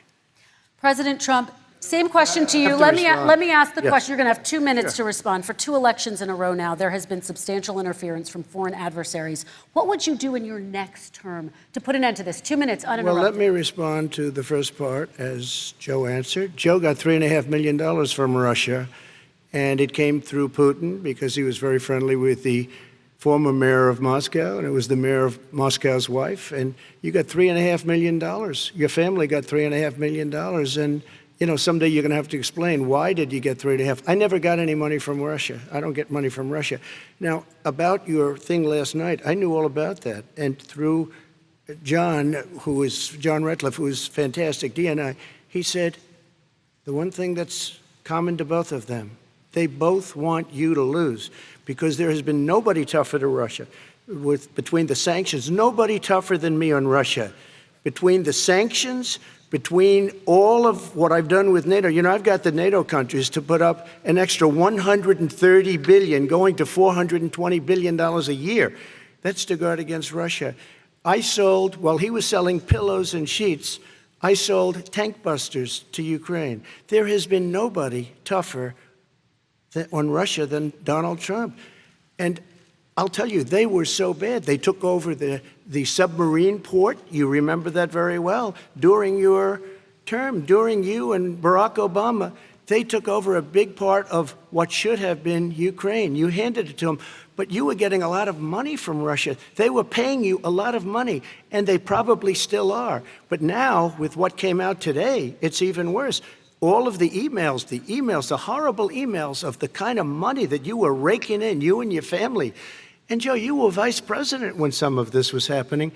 President Trump, same question to you. Let me ask the question. You're going to have 2 minutes to respond. For 2 elections in a row now, there has been substantial interference from foreign adversaries. What would you do in your next term to put an end to this? 2 minutes, uninterrupted. Well, let me respond to the first part, as Joe answered. Joe got $3.5 million from Russia, and it came through Putin because he was very friendly with the former mayor of Moscow, and it was the mayor of Moscow's wife. And you got $3.5 million. Your family got $3.5 million, and you know, someday you're going to have to explain, why did you get 3.5? I never got any money from Russia. I don't get money from Russia. Now, about your thing last night, I knew all about that. And through John Ratcliffe, who is fantastic, DNI, he said, the one thing that's common to both of them, they both want you to lose, because there has been nobody tougher to Russia. Between the sanctions, nobody tougher than me on Russia. Between the sanctions, between all of what I've done with NATO, you know, I've got the NATO countries to put up an extra $130 billion, going to $420 billion a year. That's to guard against Russia. I sold, while he was selling pillows and sheets, I sold tank busters to Ukraine. There has been nobody tougher on Russia than Donald Trump. And I'll tell you, they were so bad. They took over the submarine port. You remember that very well. During your term, during you and Barack Obama, they took over a big part of what should have been Ukraine. You handed it to them, but you were getting a lot of money from Russia. They were paying you a lot of money, and they probably still are. But now, with what came out today, it's even worse. All of the emails, the horrible emails of the kind of money that you were raking in, you and your family. And Joe, you were vice president when some of this was happening,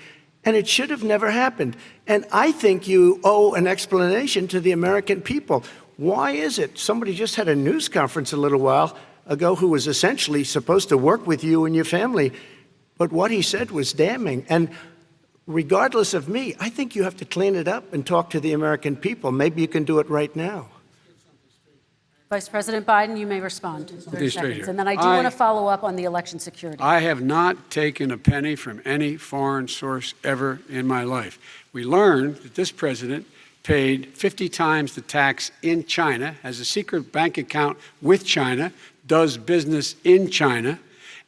and it should have never happened. And I think you owe an explanation to the American people. Why is it? Somebody just had a news conference a little while ago who was essentially supposed to work with you and your family, but what he said was damning. And regardless of me, I think you have to clean it up and talk to the American people. Maybe you can do it right now. Vice President Biden, you may respond. 30 seconds. And then I do want to follow up on the election security. I have not taken a penny from any foreign source ever in my life. We learned that this president paid 50 times the tax in China, has a secret bank account with China, does business in China,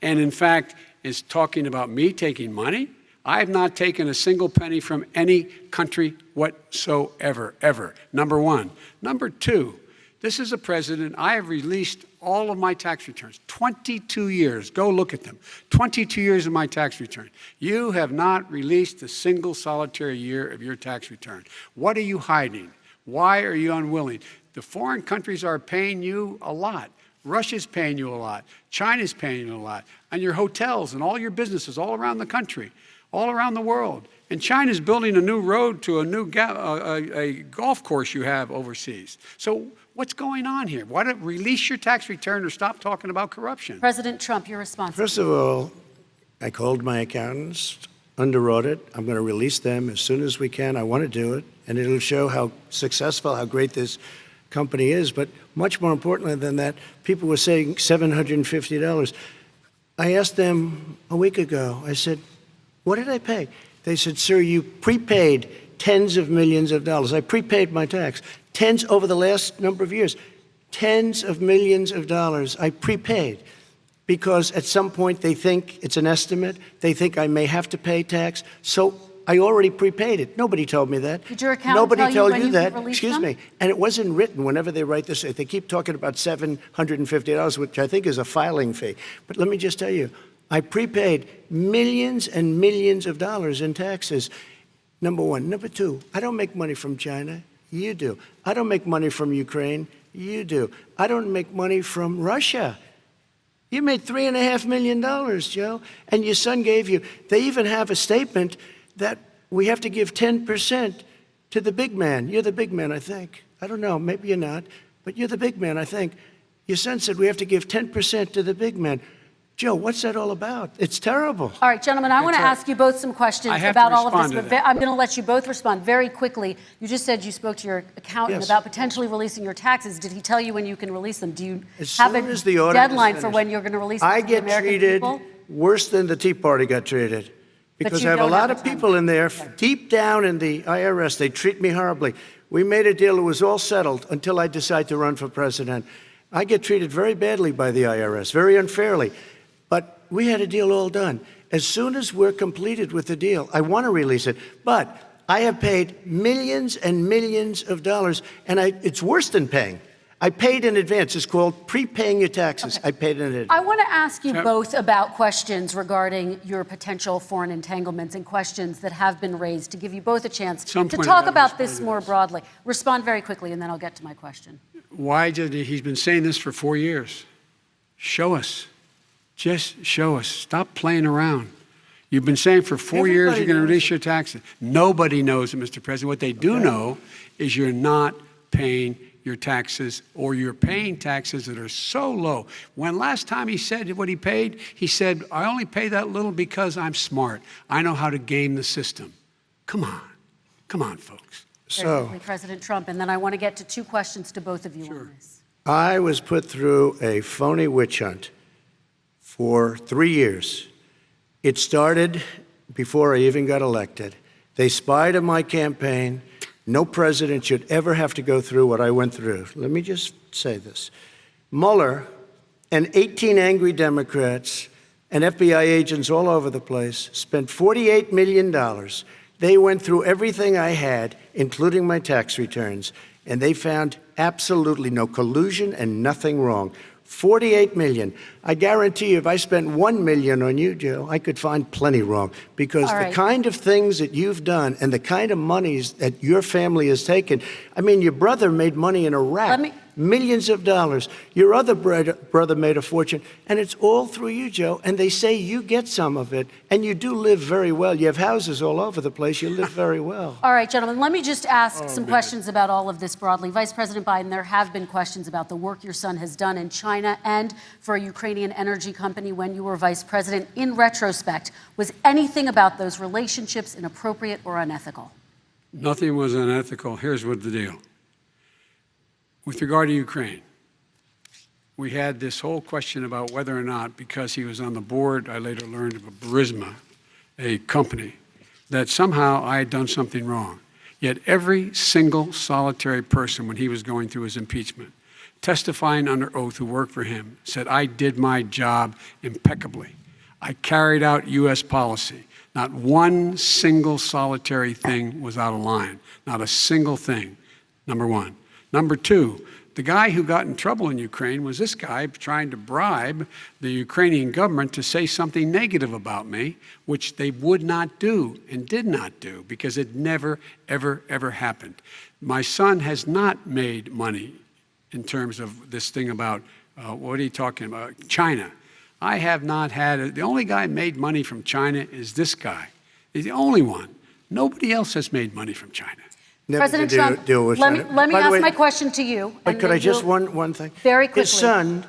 and in fact is talking about me taking money. I have not taken a single penny from any country whatsoever, ever. Number one. Number two, this is a president, I have released all of my tax returns, 22 years. Go look at them. 22 years of my tax return. You have not released a single solitary year of your tax return. What are you hiding? Why are you unwilling? The foreign countries are paying you a lot. Russia's paying you a lot. China's paying you a lot. And your hotels and all your businesses all around the country, all around the world. And China's building a new road to a new a golf course you have overseas. So what's going on here? Why don't release your tax return or stop talking about corruption? President Trump, your response. First of all, I called my accountants under audit. I'm going to release them as soon as we can. I want to do it, and it'll show how successful, how great this company is. But much more importantly than that, people were saying $750. I asked them a week ago, I said, what did I pay? They said, sir, you prepaid tens of millions of dollars. I prepaid my tax. Tens over the last number of years. Tens of millions of dollars I prepaid because at some point they think it's an estimate. They think I may have to pay tax. So I already prepaid it. Nobody told me that. Did your accountant Nobody tell told you that. release Excuse them? me. And it wasn't written whenever they write this. They keep talking about $750, which I think is a filing fee. But let me just tell you, I prepaid millions and millions of dollars in taxes. Number one. Number two, I don't make money from China. You do. I don't make money from Ukraine. You do. I don't make money from Russia. You made $3.5 million, Joe, and your son gave you. They even have a statement that we have to give 10% to the big man. You're the big man, I think. I don't know. Maybe you're not, but you're the big man, I think. Your son said we have to give 10% to the big man. Joe, what's that all about? It's terrible. All right, gentlemen, I want to ask you both some questions I have about to all of this, respond to but I'm going to let you both respond very quickly. You just said you spoke to your accountant Yes. about potentially releasing your taxes. Did he tell you when you can release them? Do you As have soon a as the audit is deadline for finished. when you're going to release them I to the get American treated people? worse than the Tea Party got treated. Because you I have a don't lot have of a time. people in there, Okay. deep down in the IRS, they treat me horribly. We made a deal, it was all settled until I decide to run for president. I get treated very badly by the IRS, very unfairly. But we had a deal all done. As soon as we're completed with the deal, I want to release it. But I have paid millions and millions of dollars, and it's worse than paying. I paid in advance. It's called prepaying your taxes. I paid in advance. I want to ask you both about questions regarding your potential foreign entanglements and questions that have been raised to give you both a chance to Some point talk I've about responded this to more this. broadly. Respond very quickly, and then I'll get to my question. Why did he's been saying this for 4 years? Show us. Just show us. Stop playing around. You've been saying for 4 years Everybody you're going to knows release your taxes. Nobody knows it, Mr. President. What they do know is you're not paying your taxes, or you're paying taxes that are so low. When last time he said what he paid, he said, I only pay that little because I'm smart. I know how to game the system. Come on. Come on, folks. Very So quickly, President Trump, and then I want to get to two questions to both of you on this. I was put through a phony witch hunt for 3 years. It started before I even got elected. They spied on my campaign. No president should ever have to go through what I went through. Let me just say this. Mueller and 18 angry Democrats and FBI agents all over the place spent $48 million. They went through everything I had, including my tax returns, and they found absolutely no collusion and nothing wrong. 48 million. I guarantee you, if I spent 1 million on you, Joe, I could find plenty wrong. Because All the right. kind of things that you've done and the kind of monies that your family has taken, I mean, your brother made money in Iraq. Millions of dollars. Your other brother made a fortune, and it's all through you, Joe. And they say you get some of it, and you do live very well. You have houses all over the place. You live very well. All right, gentlemen, let me just ask some questions about all of this broadly. Vice President Biden, there have been questions about the work your son has done in China and for a Ukrainian energy company when you were vice president. In retrospect, was anything about those relationships inappropriate or unethical? Nothing was unethical. Here's what the deal. With regard to Ukraine, we had this whole question about whether or not, because he was on the board, I later learned of Burisma, a company, that somehow I had done something wrong. Yet every single solitary person, when he was going through his impeachment, testifying under oath who worked for him, said, I did my job impeccably. I carried out U.S. policy. Not one single solitary thing was out of line. Not a single thing, number one. Number two, the guy who got in trouble in Ukraine was this guy trying to bribe the Ukrainian government to say something negative about me, which they would not do and did not do because it never, ever, ever happened. My son has not made money in terms of this thing about, what are you talking about, China. I have not had, the only guy made money from China is this guy. He's the only one. Nobody else has made money from China. Never President to Trump, deal with let me China. By the ask way, my question to you. But and could then I just, you'll- one thing? Very quickly. His son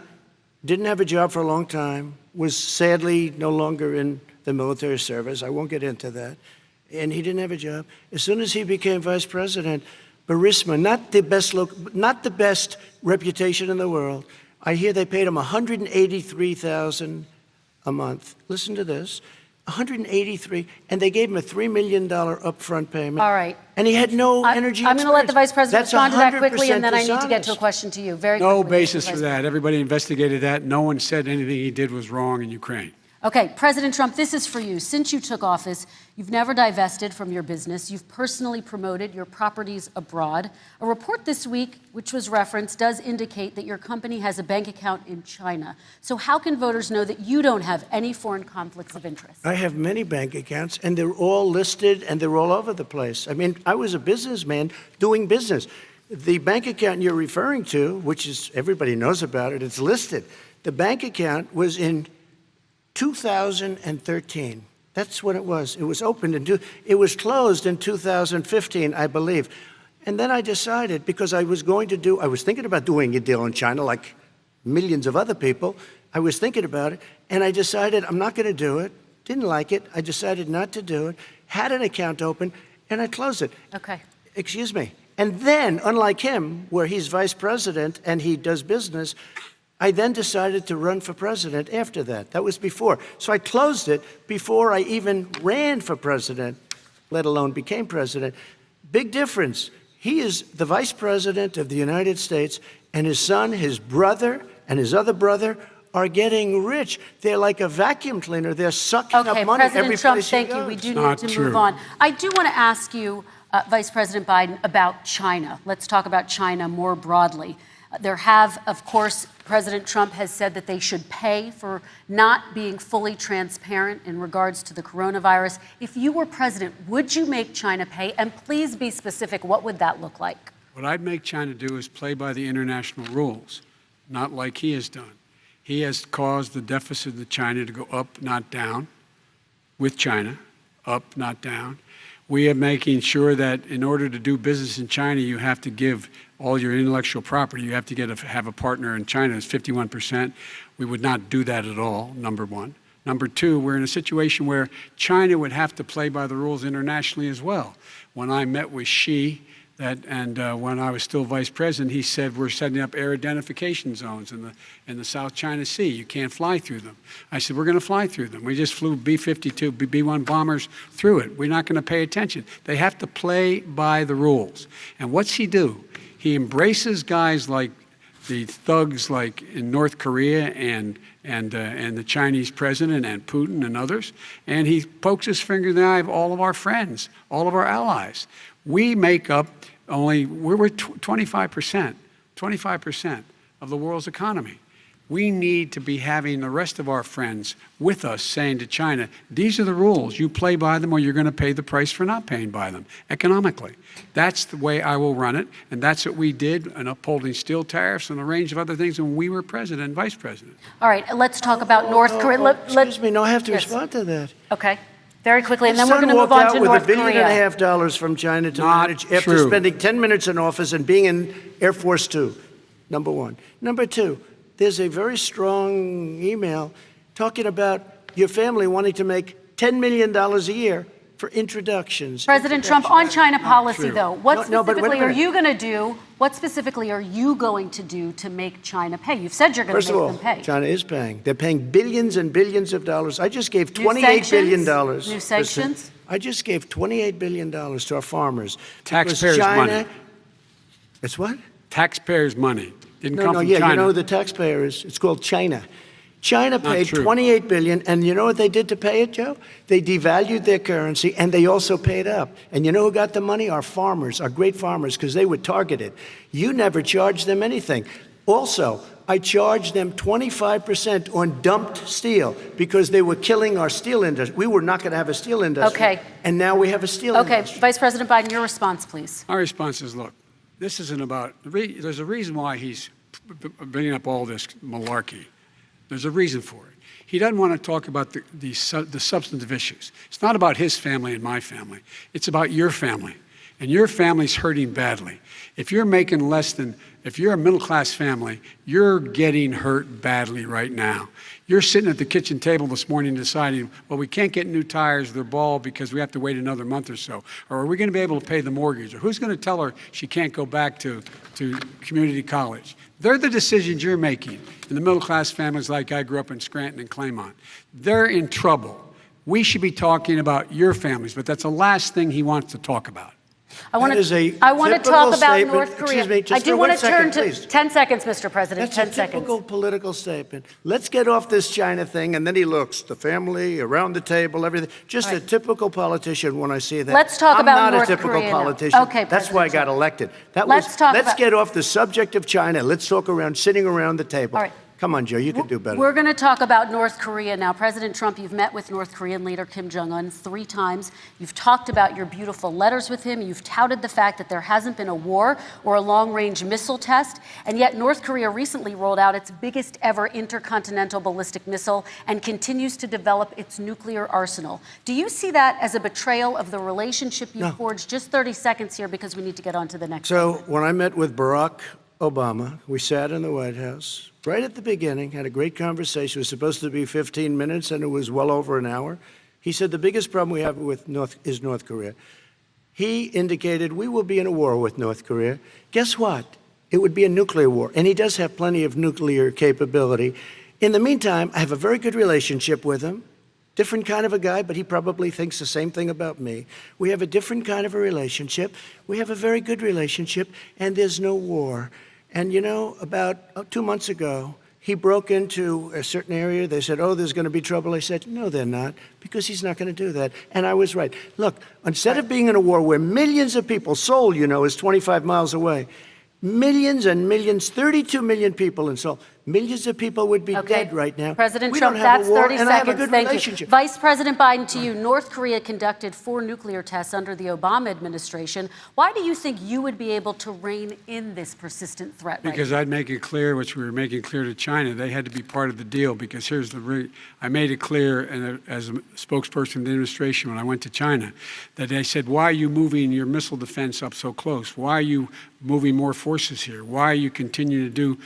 didn't have a job for a long time, was sadly no longer in the military service. I won't get into that. And he didn't have a job. As soon as he became vice president, Burisma, not the best reputation in the world, I hear they paid him $183,000 a month. Listen to this. $183, and they gave him a $3 million upfront payment. All right. And he had no energy I'm going to let the vice president That's respond to that quickly, 100% and then I need to get to a dishonest. question to you. Very No quickly. basis Vice for that. Everybody investigated that. No one said anything he did was wrong in Ukraine. Okay, President Trump, this is for you. Since you took office, you've never divested from your business. You've personally promoted your properties abroad. A report this week, which was referenced, does indicate that your company has a bank account in China. So how can voters know that you don't have any foreign conflicts of interest? I have many bank accounts, and they're all listed, and they're all over the place. I mean, I was a businessman doing business. The bank account you're referring to, which is, everybody knows about it, it's listed. The bank account was in 2013. That's what it was. It was opened it was closed in 2015, I believe. And then I decided, because I was thinking about doing a deal in China, like millions of other people. I was thinking about it, and I decided I'm not going to do it. Didn't like it. I decided not to do it. Had an account open, and I closed it. Okay. Excuse me. And then, unlike him, where he's vice president and he does business, I then decided to run for president after that. That was before. So I closed it before I even ran for president, let alone became president. Big difference. He is the vice president of the United States, and his son, his brother, and his other brother are getting rich. They're like a vacuum cleaner. They're sucking up money every President Trump, place he thank you. goes. We do Not need to true. move on. I do want to ask you, Vice President Biden, about China. Let's talk about China more broadly. There have, of course, President Trump has said that they should pay for not being fully transparent in regards to the coronavirus. If you were president, would you make China pay? And please be specific. What would that look like? What I'd make China do is play by the international rules, not like he has done. He has caused the deficit of China to go up, not down, with China, up, not down. We are making sure that in order to do business in China, you have to give all your intellectual property. You have to have a partner in China. It's 51%. We would not do that at all, number one. Number two, we're in a situation where China would have to play by the rules internationally as well. When I met with Xi, when I was still vice president, he said we're setting up air identification zones in the South China Sea. You can't fly through them. I said we're going to fly through them. We just flew B-52, B-1 bombers through it. We're not going to pay attention. They have to play by the rules. And what's he do? He embraces guys like the thugs like in North Korea and the Chinese president and Putin and others, and he pokes his finger in the eye of all of our friends, all of our allies. We make up we're 25% of the world's economy. We need to be having the rest of our friends with us saying to China, these are the rules. You play by them or you're going to pay the price for not paying by them economically. That's the way I will run it, and that's what we did in upholding steel tariffs and a range of other things when we were president and vice president. All right, let's talk about North Korea. Excuse me, no, I have to respond to that. Okay, very quickly, and then His we're son going to move walked on out to with North $1.5 billion from China to Not manage after true. spending 10 minutes in office and being in Air Force Two, number one. Number two, there's a very strong email talking about your family wanting to make $10 million a year for introductions. President Trump, on China policy, true. though, what No, but wait a specifically are minute. you going to do? What specifically are you going to do to make China pay? You've said you're going First to of make all, them pay. China is paying. They're paying billions and billions of dollars. I just gave New $28 billion. sanctions? New Listen, sanctions? I just gave $28 billion to our farmers. because Taxpayers' China, money. It's what? Taxpayers' money. Didn't come from Yeah, China. you know who the taxpayer is? It's called China. China paid true. $28 billion, and you know what they did to pay it, Joe? They devalued their currency, and they also paid up. And you know who got the money? Our farmers, our great farmers, because they were targeted. You never charged them anything. Also, I charged them 25% on dumped steel because they were killing our steel industry. We were not going to have a steel industry. Okay. And now we have a steel Okay, industry. Vice President Biden, your response, please. Our response is, look, this isn't about, there's a reason why he's bringing up all this malarkey. There's a reason for it. He doesn't want to talk about the substantive issues. It's not about his family and my family. It's about your family. And your family's hurting badly. If you're making if you're a middle-class family, you're getting hurt badly right now. You're sitting at the kitchen table this morning deciding, well, we can't get new tires, they're bald because we have to wait another month or so. Or are we going to be able to pay the mortgage? Or who's going to tell her she can't go back to community college? They're the decisions you're making in the middle-class families like I grew up in Scranton and Claymont. They're in trouble. We should be talking about your families, but that's the last thing he wants to talk about. I want That is a to talk typical about statement. North Korea. Excuse me, just I do for want 1 to turn second, to please. 10 seconds, Mr. President. That's 10 a seconds. typical political statement. Let's get off this China thing, and then he looks, the family, around the table, everything. Just a typical politician when I see that. Let's talk I'm about not North a typical Korea now. politician. Okay, That's why I President got elected. Let's talk let's about- get off the subject of China. Let's talk sitting around the table. All right. Come on, Joe, you can do better. We're going to talk about North Korea now. President Trump, you've met with North Korean leader Kim Jong-un 3 times. You've talked about your beautiful letters with him. You've touted the fact that there hasn't been a war or a long-range missile test. And yet North Korea recently rolled out its biggest ever intercontinental ballistic missile and continues to develop its nuclear arsenal. Do you see that as a betrayal of the relationship you No. forged? Just 30 seconds here because we need to get on to the next. So when I met with Barack Obama. We sat in the White House right at the beginning, had a great conversation. It was supposed to be 15 minutes, and it was well over an hour. He said the biggest problem we have with North Korea. He indicated we will be in a war with North Korea. Guess what? It would be a nuclear war, and he does have plenty of nuclear capability. In the meantime, I have a very good relationship with him. Different kind of a guy, but he probably thinks the same thing about me. We have a different kind of a relationship. We have a very good relationship, and there's no war. And you know, about 2 months ago, he broke into a certain area. They said, oh, there's going to be trouble. I said, no, they're not, because he's not going to do that. And I was right. Look, instead of being in a war where millions of people, Seoul, you know, is 25 miles away, millions and millions, 32 million people in Seoul. Millions of people would be dead right now. President we Trump, don't have that's a war, 30 and seconds. I have a good Thank relationship. you. Vice President Biden, to you. North Korea conducted 4 nuclear tests under the Obama administration. Why do you think you would be able to rein in this persistent threat? Because I'd make it clear, which we were making clear to China, they had to be part of the deal. Because here's I made it clear, and as a spokesperson of the administration when I went to China, that they said, why are you moving your missile defense up so close? Why are you moving more forces here? Why are you continuing to do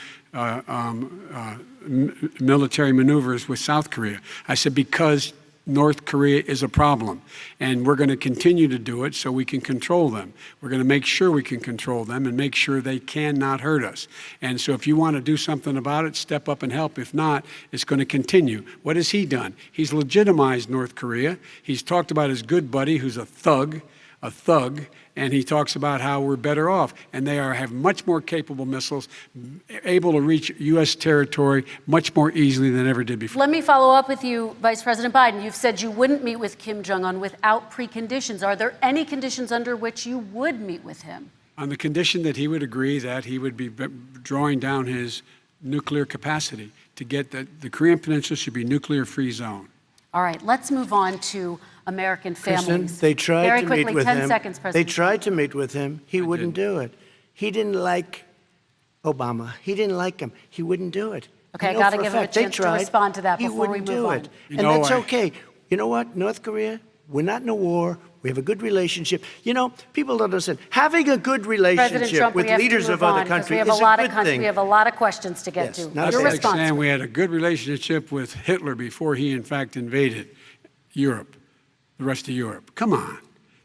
military maneuvers with South Korea? I said, because North Korea is a problem, and we're going to continue to do it so we can control them. We're going to make sure we can control them and make sure they cannot hurt us. And so if you want to do something about it, step up and help. If not, it's going to continue. What has he done? He's legitimized North Korea. He's talked about his good buddy who's a thug, and he talks about how we're better off. And they have much more capable missiles, able to reach U.S. territory much more easily than ever did before. Let me follow up with you, Vice President Biden. You've said you wouldn't meet with Kim Jong-un without preconditions. Are there any conditions under which you would meet with him? On the condition that he would agree that he would be drawing down his nuclear capacity to get the Korean Peninsula should be a nuclear-free zone. All right, let's move on to American families. Kristen, they tried Very to quickly, meet with 10 him. seconds, They President. tried to meet with him. He wouldn't do it. He didn't like Obama. He didn't like him. He wouldn't do it. Okay, I know got to for a give him a fact they chance to tried. respond to that He before we wouldn't move do on. it. You And know, that's okay. You know what? North Korea, we're not in a war. We have a good relationship. You know, people don't understand. Having a good President relationship Trump, with we have leaders to move of other on, 'cause countries we have is a lot a of good thing. We have a lot of questions to get Yes, to. not That's a Your like response. saying we had a good relationship with Hitler before he, in fact, invaded Europe, the rest of Europe. Come on.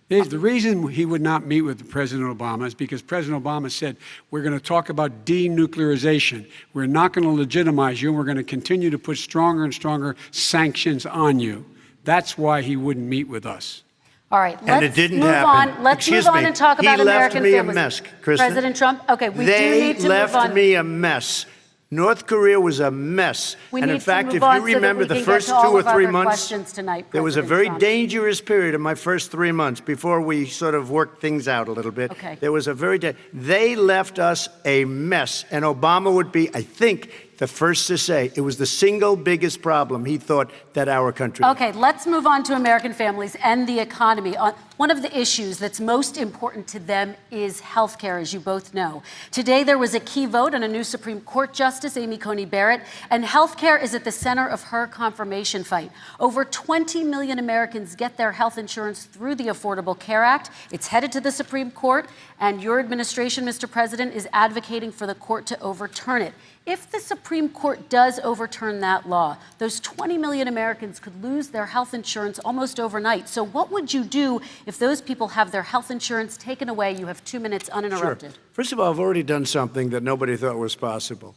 The reason he would not meet with President Obama is because President Obama said, we're going to talk about denuclearization. We're not going to legitimize you, and we're going to continue to put stronger and stronger sanctions on you. That's why he wouldn't meet with us. All right, And it didn't move happen. on. Let's Excuse move on me. and talk about He left American me a families. mess, Kristen. President Trump, okay, we do They need to move left on. me a mess. North Korea was a mess. We And need in to fact, move if on you so that remember we the can get first to 2 all or of our 3 other months, questions tonight, there was a President very Trump. dangerous period in my first 3 months before we sort of worked things out a little bit. Okay. There was a they left us a mess. And Obama would be, I think, the first to say it was the single biggest problem he thought that our country had. Okay, let's move on to American families and the economy. One of the issues that's most important to them is health care, as you both know. Today, there was a key vote on a new Supreme Court Justice, Amy Coney Barrett, and health care is at the center of her confirmation fight. Over 20 million Americans get their health insurance through the Affordable Care Act. It's headed to the Supreme Court, and your administration, Mr. President, is advocating for the court to overturn it. If the Supreme Court does overturn that law, those 20 million Americans could lose their health insurance almost overnight. So what would you do if those people have their health insurance taken away? You have 2 minutes uninterrupted. Sure. First of all, I've already done something that nobody thought was possible.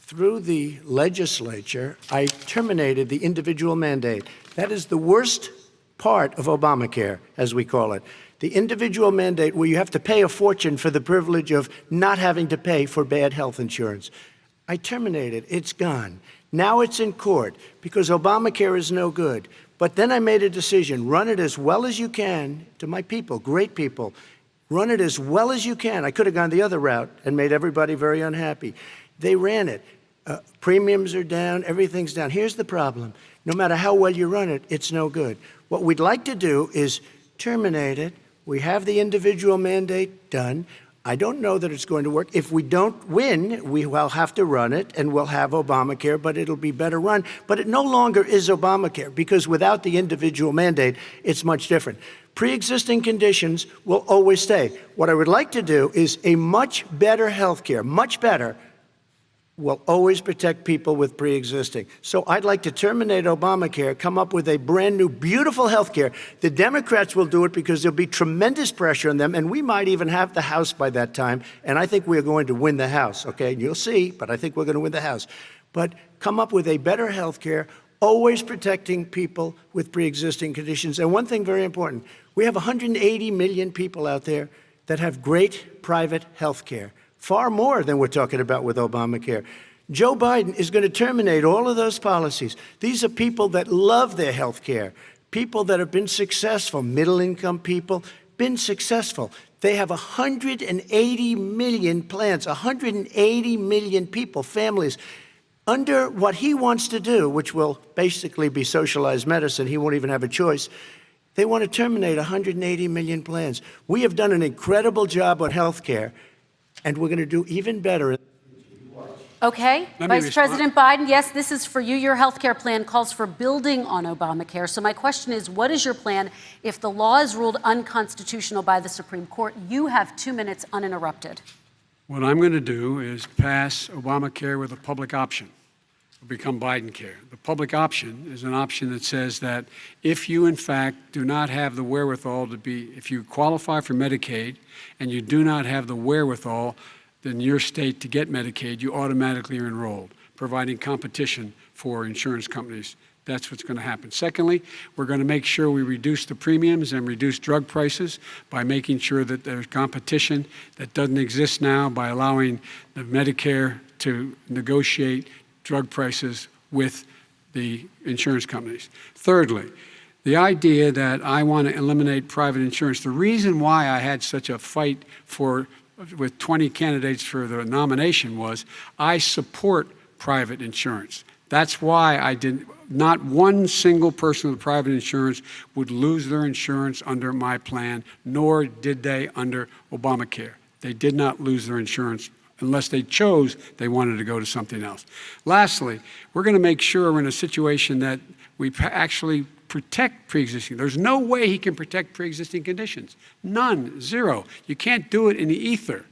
Through the legislature, I terminated the individual mandate. That is the worst part of Obamacare, as we call it. The individual mandate where you have to pay a fortune for the privilege of not having to pay for bad health insurance. I terminated. It's gone. Now it's in court because Obamacare is no good. But then I made a decision. Run it as well as you can to my people, great people. Run it as well as you can. I could have gone the other route and made everybody very unhappy. They ran it. Premiums are down. Everything's down. Here's the problem. No matter how well you run it, it's no good. What we'd like to do is terminate it. We have the individual mandate done. I don't know that it's going to work. If we don't win, we will have to run it, and we'll have Obamacare, but it'll be better run. But it no longer is Obamacare, because without the individual mandate, it's much different. Pre-existing conditions will always stay. What I would like to do is a much better health care, much better, will always protect people with pre-existing. So I'd like to terminate Obamacare, come up with a brand new, beautiful health care. The Democrats will do it because there'll be tremendous pressure on them, and we might even have the House by that time, and I think we're going to win the House, okay? You'll see, but I think we're going to win the House. But come up with a better health care, always protecting people with pre-existing conditions. And one thing very important, we have 180 million people out there that have great private health care. Far more than we're talking about with Obamacare. Joe Biden is going to terminate all of those policies. These are people that love their health care, people that have been successful, middle-income people, been successful. They have 180 million plans, 180 million people, families, under what he wants to do, which will basically be socialized medicine. He won't even have a choice. They want to terminate 180 million plans. We have done an incredible job on health care, and we're going to do even better. Okay, Vice President Biden, yes, this is for you. Your health care plan calls for building on Obamacare. So my question is, what is your plan if the law is ruled unconstitutional by the Supreme Court? You have 2 minutes uninterrupted. What I'm going to do is pass Obamacare with a public option. It'll become Biden care. The public option is an option that says that if you, in fact, do not have the wherewithal to be, if you qualify for Medicaid and you do not have the wherewithal in your state to get Medicaid, you automatically are enrolled, providing competition for insurance companies. That's what's going to happen. Secondly, we're going to make sure we reduce the premiums and reduce drug prices by making sure that there's competition that doesn't exist now by allowing the Medicare to negotiate drug prices with the insurance companies. Thirdly, the idea that I want to eliminate private insurance, the reason why I had such a fight with 20 candidates for the nomination was I support private insurance. That's why not one single person with private insurance would lose their insurance under my plan, nor did they under Obamacare. They did not lose their insurance unless they chose they wanted to go to something else. Lastly, we're going to make sure we're in a situation that we actually protect pre-existing. There's no way he can protect pre-existing conditions. None, zero. You can't do it in the ether.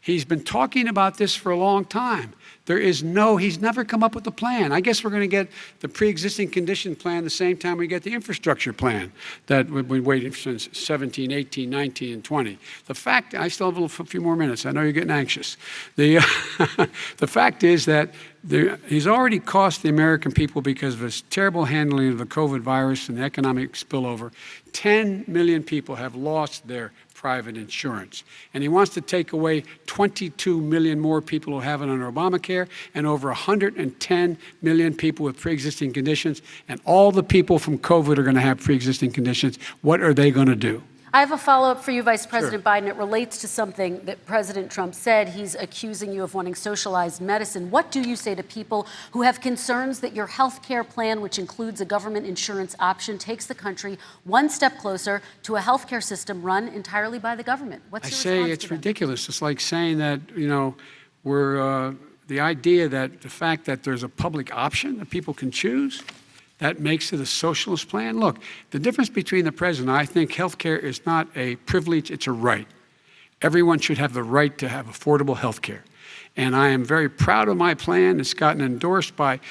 He's been talking about this for a long time. He's never come up with a plan. I guess we're going to get the pre-existing condition plan the same time we get the infrastructure plan that we've been waiting since 17, 18, 19, and 20. The fact, I still have a few more minutes. I know you're getting anxious. The fact is that he's already cost the American people, because of his terrible handling of the COVID virus and the economic spillover, 10 million people have lost their private insurance. And he wants to take away 22 million more people who have it under Obamacare, and over 110 million people with pre-existing conditions. And all the people from COVID are going to have pre-existing conditions. What are they going to do? I have a follow-up for you, Vice President Biden. It relates to something that President Trump said. He's accusing you of wanting socialized medicine. What do you say to people who have concerns that your health care plan, which includes a government insurance option, takes the country one step closer to a health care system run entirely by the government? What's your response to them? I say it's ridiculous. It's like saying that, the idea that the fact that there's a public option that people can choose, that makes it a socialist plan. Look, the difference between the president, I think health care is not a privilege, it's a right. Everyone should have the right to have affordable health care. And I am very proud of my plan. It's gotten endorsed by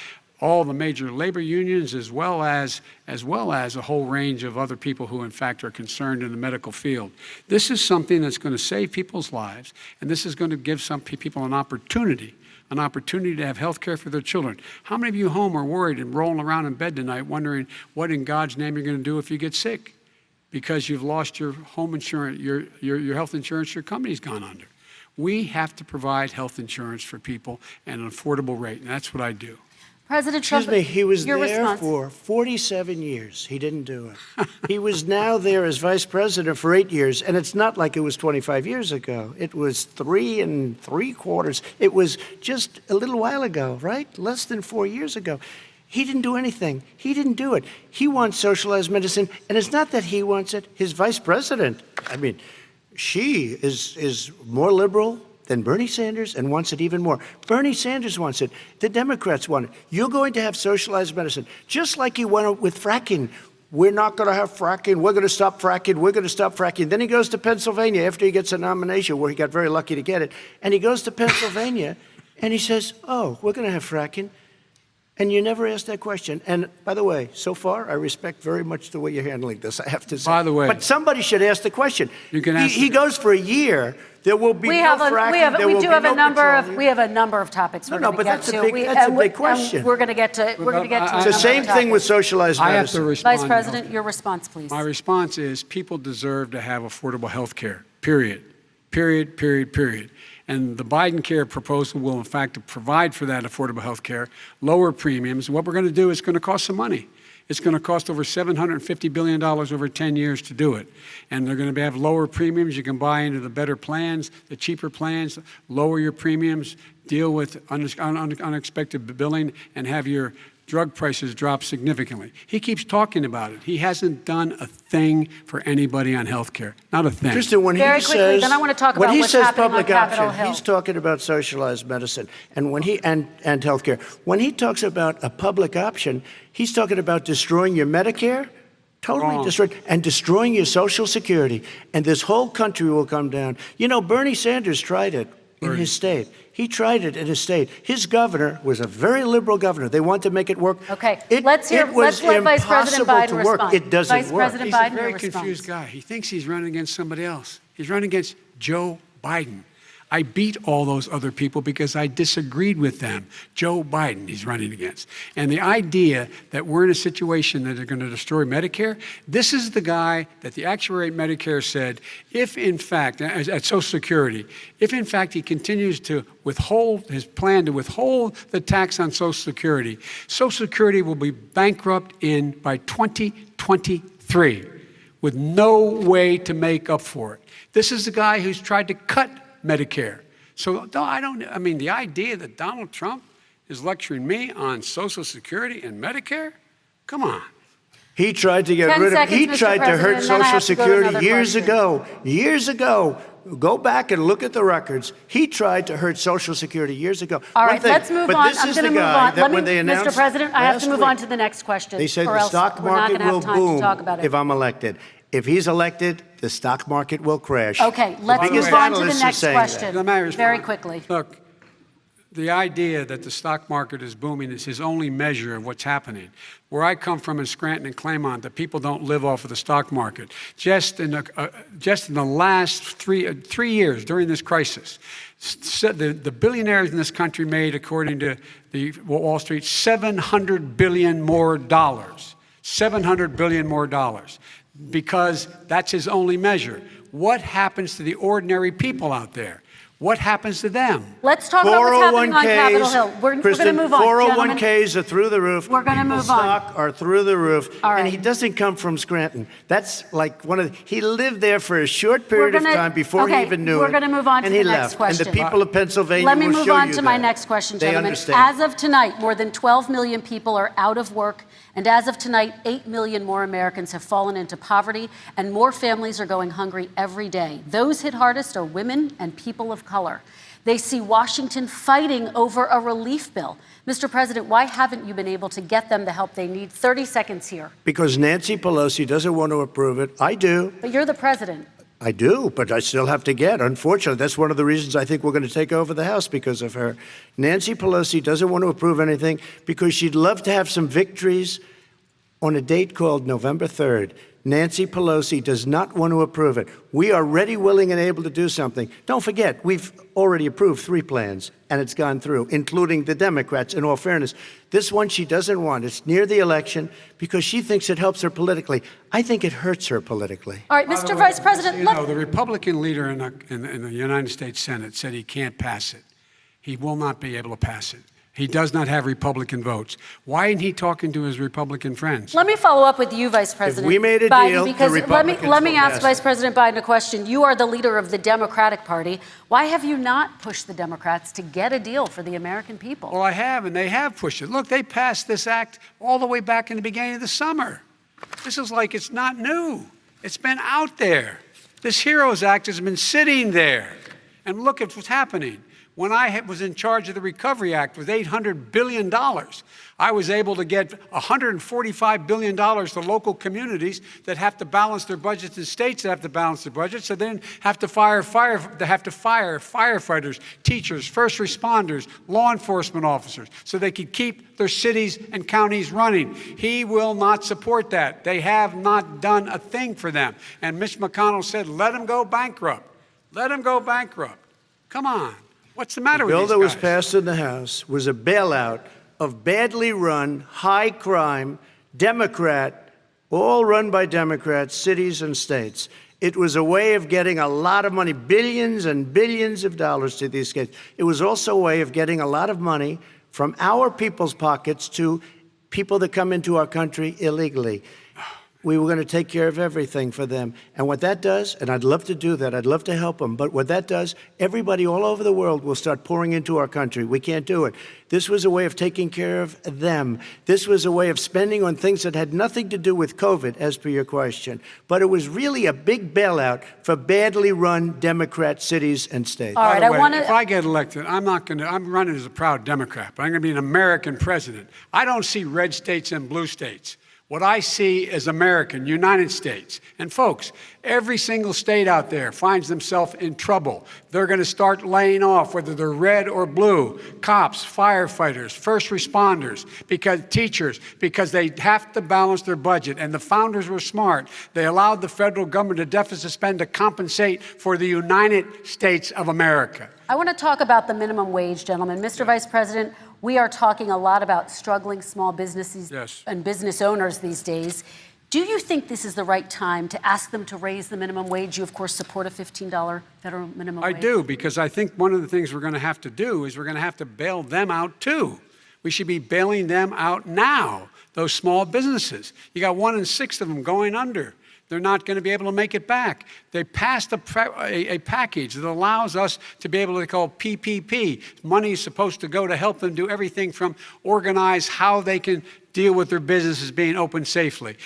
all the major labor unions, as well as a whole range of other people who, in fact, are concerned in the medical field. This is something that's going to save people's lives, and this is going to give some people an opportunity to have health care for their children. How many of you home are worried and rolling around in bed tonight wondering what in God's name you're going to do if you get sick because you've lost your home insurance, your health insurance your company's gone under? We have to provide health insurance for people at an affordable rate, and that's what I do. President Trump, excuse me, he was there response. for 47 years. He didn't do it. He was now there as vice president for 8 years, and it's not like it was 25 years ago. It was 3 3/4. It was just a little while ago, right? Less than 4 years ago. He didn't do anything. He didn't do it. He wants socialized medicine, and it's not that he wants it. His vice president, she is more liberal than Bernie Sanders and wants it even more. Bernie Sanders wants it. The Democrats want it. You're going to have socialized medicine, just like you want it with fracking. we're not going to have fracking. We're going to stop fracking. We're going to stop fracking. Then he goes to Pennsylvania after he gets a nomination, where he got very lucky to get it. And he goes to Pennsylvania and he says, oh, we're going to have fracking. And you never ask that question. And by the way, so far, I respect very much the way you're handling this, I have to say. By the way. But somebody should ask the question. You can ask he goes for a year. There will be no fracking. We have a number of topics we're going to get to. That's a big question. We're going to get to. It's the same thing with socialized medicine. I have to respond. Vice President, your response, please. My response is people deserve to have affordable health care, period. Period, period, period. And the Biden care proposal will, in fact, provide for that affordable health care, lower premiums. What we're going to do is going to cost some money. It's going to cost over $750 billion over 10 years to do it. And they're going to have lower premiums. You can buy into the better plans, the cheaper plans, lower your premiums, deal with unexpected billing, and have your drug prices drop significantly. He keeps talking about it. He hasn't done a thing for anity on health care. Not a thing. Kristen, when Very he quickly, says, then I want to talk when about he what's says happening public on Capitol option, Hill. he's talking about socialized medicine and health care. When he talks about a public option, he's talking about destroying your Medicare, totally destroyed, and destroying your Social Security. And this whole country will come down. You know, Bernie Sanders tried it in his state. He tried it in his state. His governor was a very liberal governor. They wanted to make it work. Okay, let's let Vice President Biden respond. It doesn't Vice work. President He's Biden, a very your response. confused guy. He thinks he's running against somebody else. He's running against Joe Biden. I beat all those other people because I disagreed with them. Joe Biden he's running against. And the idea that we're in a situation that they're going to destroy Medicare, this is the guy that the actuary at Medicare said, if in fact, at Social Security, if in fact he continues to withhold his plan to withhold the tax on Social Security will be bankrupt by 2023 with no way to make up for it. This is the guy who's tried to cut Medicare. So the idea that Donald Trump is lecturing me on Social Security and Medicare, come on. He tried to get rid of, he tried to hurt Social Security years ago. Years ago. Go back and look at the records. He tried to hurt Social Security years ago. All right, let's move on. This is the guy that when they announced, Mr. President, I have to move on to the next question. They said the stock market will boom if I'm elected. If he's elected, the stock market will crash. Okay, let's move on to the next question very quickly. Look, the idea that the stock market is booming is his only measure of what's happening. Where I come from in Scranton and Claymont, the people don't live off of the stock market. Just in the last three years during this crisis, the billionaires in this country made, according to the Wall Street, $700 billion more dollars. $700 billion more dollars. Because that's his only measure. What happens to the ordinary people out there? What happens to them? Let's talk about what's happening on Capitol Hill. We're going to move on, 401ks are through the roof. We're going to move on. Stock are through the roof. All right. And he doesn't come from Scranton. That's like he lived there for a short period of time before he even knew it. We're going to move on to the next question. And the people of Pennsylvania Let me will move show on you to my that. next question, They gentlemen. understand. As of tonight, more than 12 million people are out of work. And as of tonight, 8 million more Americans have fallen into poverty, and more families are going hungry every day. Those hit hardest are women and people of color. They see Washington fighting over a relief bill. Mr. President, why haven't you been able to get them the help they need? 30 seconds here. Because Nancy Pelosi doesn't want to approve it. I do. But you're the president. I do, but I still have to get. Unfortunately, that's one of the reasons I think we're going to take over the House, because of her. Nancy Pelosi doesn't want to approve anything because she'd love to have some victories on a date called November 3rd. Nancy Pelosi does not want to approve it. We are ready, willing, and able to do something. Don't forget, we've already approved 3 plans, and it's gone through, including the Democrats, in all fairness. This one she doesn't want. It's near the election because she thinks it helps her politically. I think it hurts her politically. All right, Mr. Vice President. You know, the Republican leader in the United States Senate said he can't pass it. He will not be able to pass it. He does not have Republican votes. Why isn't he talking to his Republican friends? Let me follow up with you, Vice President If we made a Biden, deal, because the Republicans let me will ask pass Vice it. President Biden a question. You are the leader of the Democratic Party. Why have you not pushed the Democrats to get a deal for the American people? Well, I have, and they have pushed it. Look, they passed this act all the way back in the beginning of the summer. This is like it's not new. It's been out there. This HEROES Act has been sitting there. And look at what's happening. When I was in charge of the Recovery Act with $800 billion, I was able to get $145 billion to local communities that have to balance their budgets and states that have to balance their budgets, so they didn't have to fire firefighters, teachers, first responders, law enforcement officers, so they could keep their cities and counties running. He will not support that. They have not done a thing for them. And Mitch McConnell said, let them go bankrupt. Let them go bankrupt. Come on. What's the matter with these guys? The bill that was passed in the House was a bailout of badly run, high-crime, Democrat, all run by Democrats, cities and states. It was a way of getting a lot of money, billions and billions of dollars to these states. It was also a way of getting a lot of money from our people's pockets to people that come into our country illegally. We were going to take care of everything for them. And what that does, and I'd love to do that, I'd love to help them, but what that does, everybody all over the world will start pouring into our country. We can't do it. This was a way of taking care of them. This was a way of spending on things that had nothing to do with COVID, as per your question. But it was really a big bailout for badly run Democrat cities and states. All right, By the way, I want to. if I get elected, I'm running as a proud Democrat, but I'm going to be an American president. I don't see red states and blue states. What I see is American, United States. And folks, every single state out there finds themselves in trouble. They're going to start laying off, whether they're red or blue, cops, firefighters, first responders, teachers, because they have to balance their budget. And the founders were smart. They allowed the federal government to deficit spend to compensate for the United States of America. I want to talk about the minimum wage, gentlemen. Mr. Vice President, we are talking a lot about struggling small businesses and business owners these days. Do you think this is the right time to ask them to raise the minimum wage? You, of course, support a $15 federal minimum wage. I do, because I think one of the things we're going to have to do is we're going to have to bail them out, too. We should be bailing them out now, those small businesses. You got 1 in 6 of them going under. They're not going to be able to make it back. They passed a package that allows us to be able to call PPP. Money is supposed to go to help them do everything from organize how they can deal with their businesses being open safely.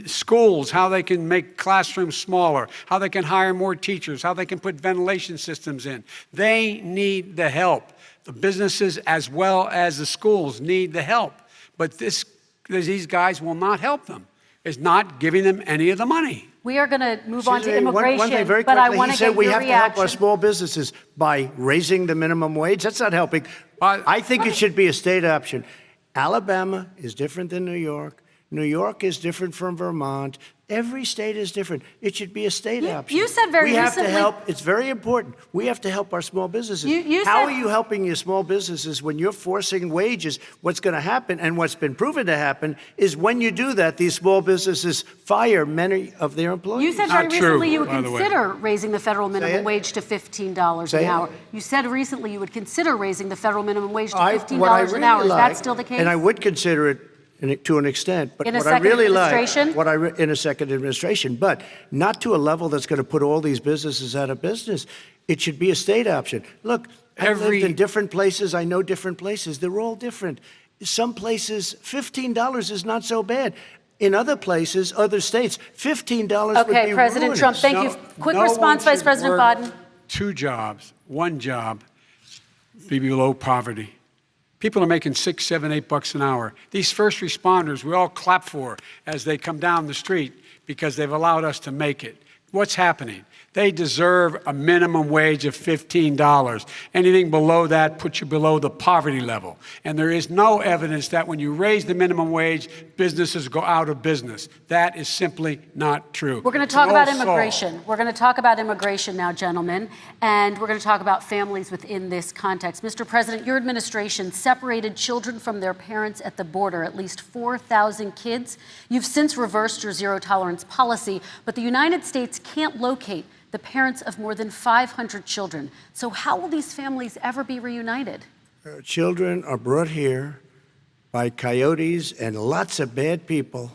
Schools, how they can make classrooms smaller, how they can hire more teachers, how they can put ventilation systems in. They need the help. The businesses as well as the schools need the help. But these guys will not help them. Is not giving them any of the money. We are going to move on to immigration, one thing very but I quickly, want to get your we have reaction. to help our small businesses by raising the minimum wage. That's not helping. I think it should be a state option. Alabama is different than New York. New York is different from Vermont. Every state is different. It should be a state option. You said very recently. We have to help. It's very important. We have to help our small businesses. How are you helping your small businesses when you're forcing wages? What's going to happen, and what's been proven to happen, is when you do that, these small businesses fire many of their employees. You said very recently you would consider raising the federal minimum wage to $15 an hour. You said recently you would consider raising the federal minimum wage to $15 an hour. Is that still the case? And I would consider it to an extent, but in what I really like, in a second administration, but not to a level that's going to put all these businesses out of business. It should be a state option. Look, I've lived in different places. I know different places. They're all different. Some places, $15 is not so bad. In other places, other states, $15 would be Okay, President ruinous. Trump, thank you. Quick response, Vice President Biden. 2 jobs, 1 job, be below poverty. People are making $6, $7, $8 an hour. These first responders, we all clap for as they come down the street because they've allowed us to make it. What's happening? They deserve a minimum wage of $15. Anything below that puts you below the poverty level. And there is no evidence that when you raise the minimum wage, businesses go out of business. That is simply not true. We're going to talk about immigration. We're going to talk about immigration now, gentlemen, and we're going to talk about families within this context. Mr. President, your administration separated children from their parents at the border, at least 4,000 kids. You've since reversed your zero-tolerance policy, but the United States can't locate the parents of more than 500 children. So how will these families ever be reunited? Children are brought here by coyotes and lots of bad people,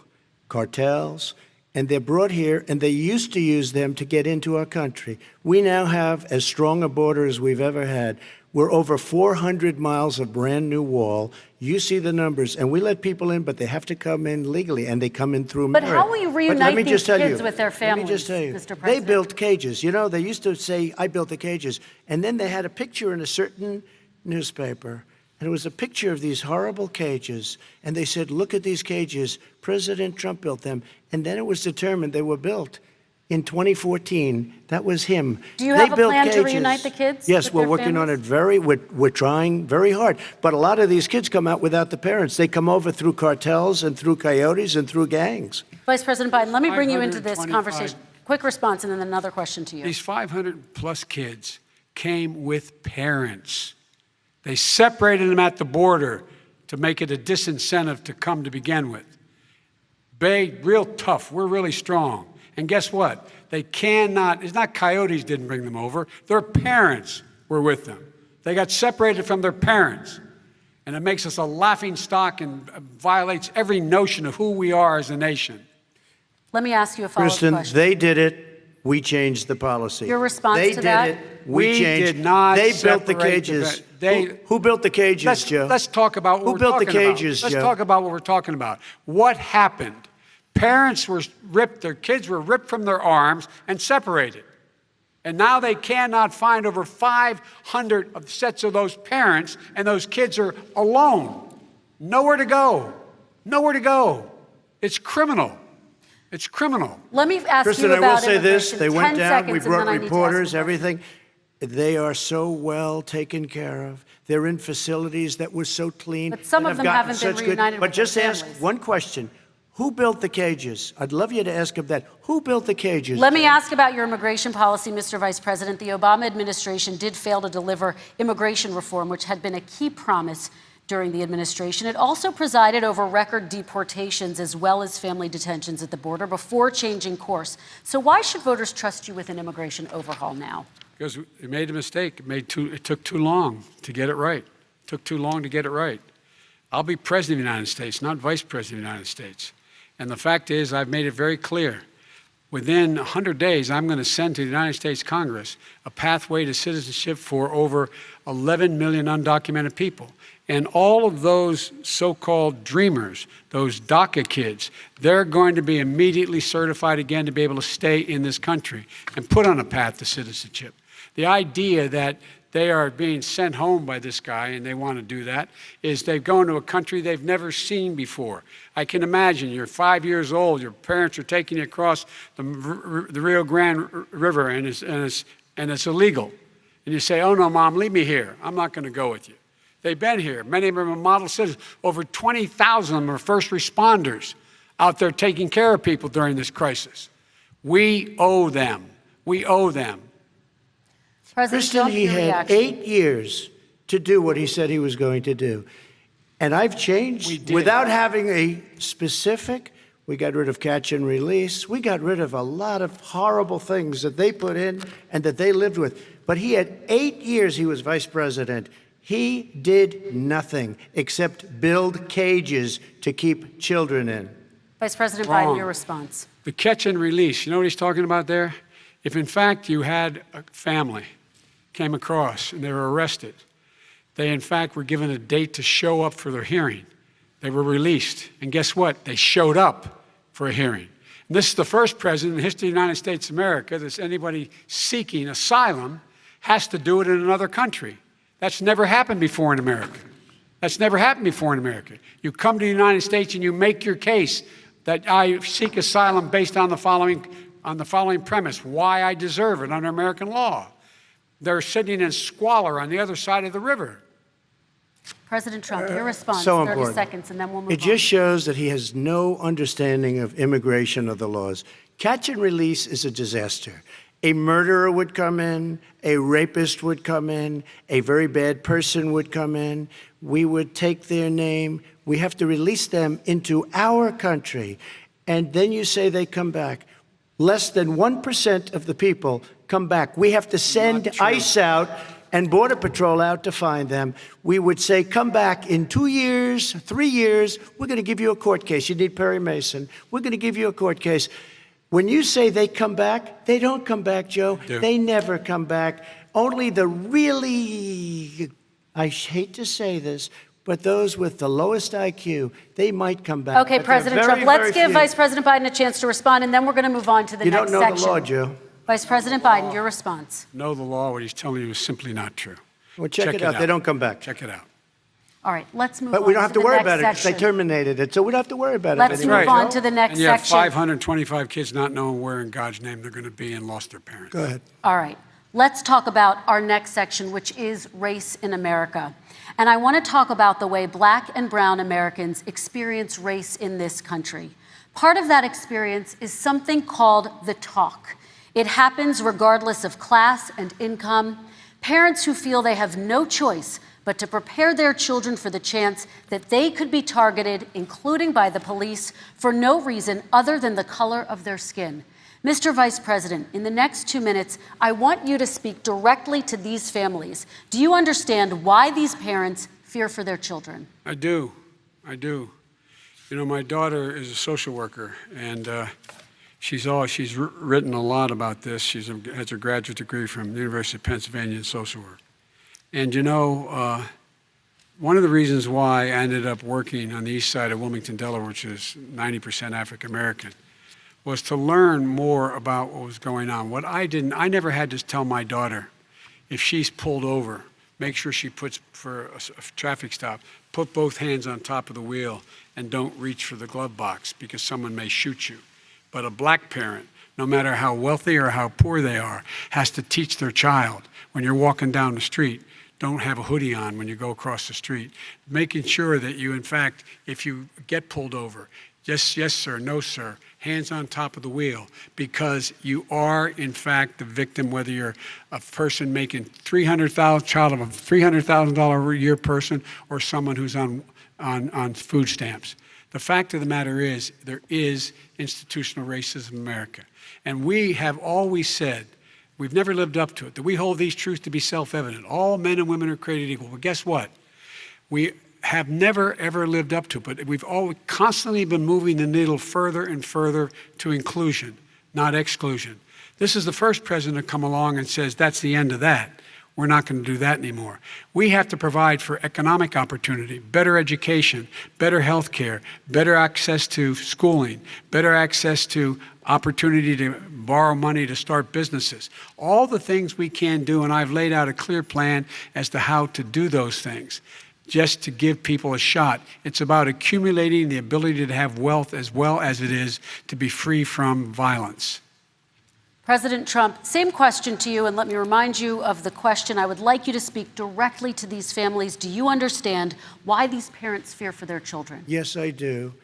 cartels, and they're brought here, and they used to use them to get into our country. We now have as strong a border as we've ever had. We're over 400 miles of brand new wall. You see the numbers, and we let people in, but they have to come in legally, and they come in through merit. But how will you reunite these kids with their families, Let me just tell you, Mr. President? they built cages. You know, they used to say, I built the cages, and then they had a picture in a certain newspaper, and it was a picture of these horrible cages, and they said, look at these cages. President Trump built them, and then it was determined they were built in 2014. That was him. Do you They have a built plan to cages. reunite the kids? Yes, with we're their working on families? it we're trying very hard. But a lot of these kids come out without the parents. They come over through cartels and through coyotes and through gangs. Vice President Biden, let me bring you into this 525 conversation. Quick response and then another question to you. These 500 plus kids came with parents. They separated them at the border to make it a disincentive to come to begin with. Real tough. We're really strong. And guess what? They cannot, it's not coyotes didn't bring them over. Their parents were with them. They got separated from their parents. And it makes us a laughing stock and violates every notion of who we are as a nation. Let me ask you a follow-up Kristen, question. they did it. We changed the policy. Your response they to that? They did it. We changed. did not They built the separate cages. they- Who built the cages, Joe? Let's talk about what Who we're built the talking about. cages, Let's Joe? talk about what we're talking about. What happened? Parents were ripped, their kids were ripped from their arms and separated. And now they cannot find over 500 of sets of those parents, and those kids are alone. Nowhere to go. Nowhere to go. It's criminal. It's criminal. Let me ask Kristen, you I will about say this. immigration. They went 10 down. seconds, We and brought then I need to ask reporters, you a question. everything. They are so well taken care of. They're in facilities that were so clean. But some that of have them gotten haven't been such good- reunited But with their just ask families. one question. Who built the cages? I'd love you to ask him that. Who built the cages? Let me ask about your immigration policy, Mr. Vice President. The Obama administration did fail to deliver immigration reform, which had been a key promise during the administration. It also presided over record deportations as well as family detentions at the border before changing course. So why should voters trust you with an immigration overhaul now? Because we made a mistake. It took too long to get it right. It took too long to get it right. I'll be president of the United States, not vice president of the United States. And the fact is, I've made it very clear. Within 100 days, I'm going to send to the United States Congress a pathway to citizenship for over 11 million undocumented people. And all of those so-called dreamers, those DACA kids, they're going to be immediately certified again to be able to stay in this country and put on a path to citizenship. The idea that they are being sent home by this guy, and they want to do that, is they've gone to a country they've never seen before. I can imagine you're 5 years old, your parents are taking you across the Rio Grande River, and it's illegal. And you say, oh no, Mom, leave me here. I'm not going to go with you. They've been here. Many of them are model citizens. Over 20,000 of them are first responders out there taking care of people during this crisis. We owe them. We owe them. President Kristen, Trump, he your had reaction. 8 years to do what he said he was going to do. And I've We changed did. without having a specific. We got rid of catch and release. We got rid of a lot of horrible things that they put in and that they lived with. But he had 8 years he was vice president. He did nothing except build cages to keep children in. Vice President Wrong. Biden, your response. The catch and release, you know what he's talking about there? If in fact you had a family came across and they were arrested, they in fact were given a date to show up for their hearing. They were released. And guess what? They showed up for a hearing. And this is the first president in the history of the United States of America that anybody seeking asylum has to do it in another country. That's never happened before in America. That's never happened before in America. You come to the United States and you make your case that I seek asylum based on the following premise, why I deserve it under American law. They're sitting in squalor on the other side of the river. President Trump, your response, So 30 important. seconds, and then we'll move on. It just shows that he has no understanding of immigration or the laws. Catch and release is a disaster. A murderer would come in, a rapist would come in, a very bad person would come in. We would take their name. We have to release them into our country. And then you say they come back. Less than 1% of the people come back. We have to send ICE out and Border Patrol out to find them. We would say, come back in 2 years, 3 years. We're going to give you a court case. You need Perry Mason. We're going to give you a court case. When you say they come back, they don't come back, Joe. do. They never come back. Only the really, I hate to say this, but those with the lowest IQ, they might come back. Okay, But they're President very, Trump, let's very give few. Vice President Biden a chance to respond, and then we're going to move on to the You next don't know section. the law, Joe. Vice President Biden, your response. Know the law, what he's telling you is simply not true. Well, check it out. They don't come back. Check it out. All right, let's move on But we don't have to to the worry next about it because they section. terminated it, so we don't have to worry about it Let's anymore. move on Joe. to the next And you have section. 525 kids not knowing where in God's name they're going to be and lost their parents. Go ahead. All right, let's talk about our next section, which is race in America. And I want to talk about the way Black and brown Americans experience race in this country. Part of that experience is something called the talk. It happens regardless of class and income. Parents who feel they have no choice but to prepare their children for the chance that they could be targeted, including by the police, for no reason other than the color of their skin. Mr. Vice President, in the next 2 minutes, I want you to speak directly to these families. Do you understand why these parents fear for their children? I do. I do. You know, my daughter is a social worker, and she's written a lot about this. She has her graduate degree from the University of Pennsylvania in social work. And you know, one of the reasons why I ended up working on the east side of Wilmington, Delaware, which is 90% African American, was to learn more about what was going on. What I never had to tell my daughter, if she's pulled over, make sure she puts, for a traffic stop, put both hands on top of the wheel and don't reach for the glove box because someone may shoot you. But a black parent, no matter how wealthy or how poor they are, has to teach their child when you're walking down the street, don't have a hoodie on when you go across the street. Making sure that you, in fact, if you get pulled over, just yes, sir, no, sir, hands on top of the wheel, because you are, in fact, the victim, whether you're a person making child of a $300,000 a year person or someone who's on food stamps. The fact of the matter is, there is institutional racism in America. And we have always said, we've never lived up to it, that we hold these truths to be self-evident. All men and women are created equal. Well, guess what? We have never, ever lived up to it, but we've always constantly been moving the needle further and further to inclusion, not exclusion. This is the first president to come along and says, that's the end of that. We're not going to do that anymore. We have to provide for economic opportunity, better education, better health care, better access to schooling, better access to opportunity to borrow money to start businesses. All the things we can do, and I've laid out a clear plan as to how to do those things, just to give people a shot. It's about accumulating the ability to have wealth as well as it is to be free from violence. President Trump, same question to you, and let me remind you of the question. I would like you to speak directly to these families. Do you understand why these parents fear for their children? Yes, I do.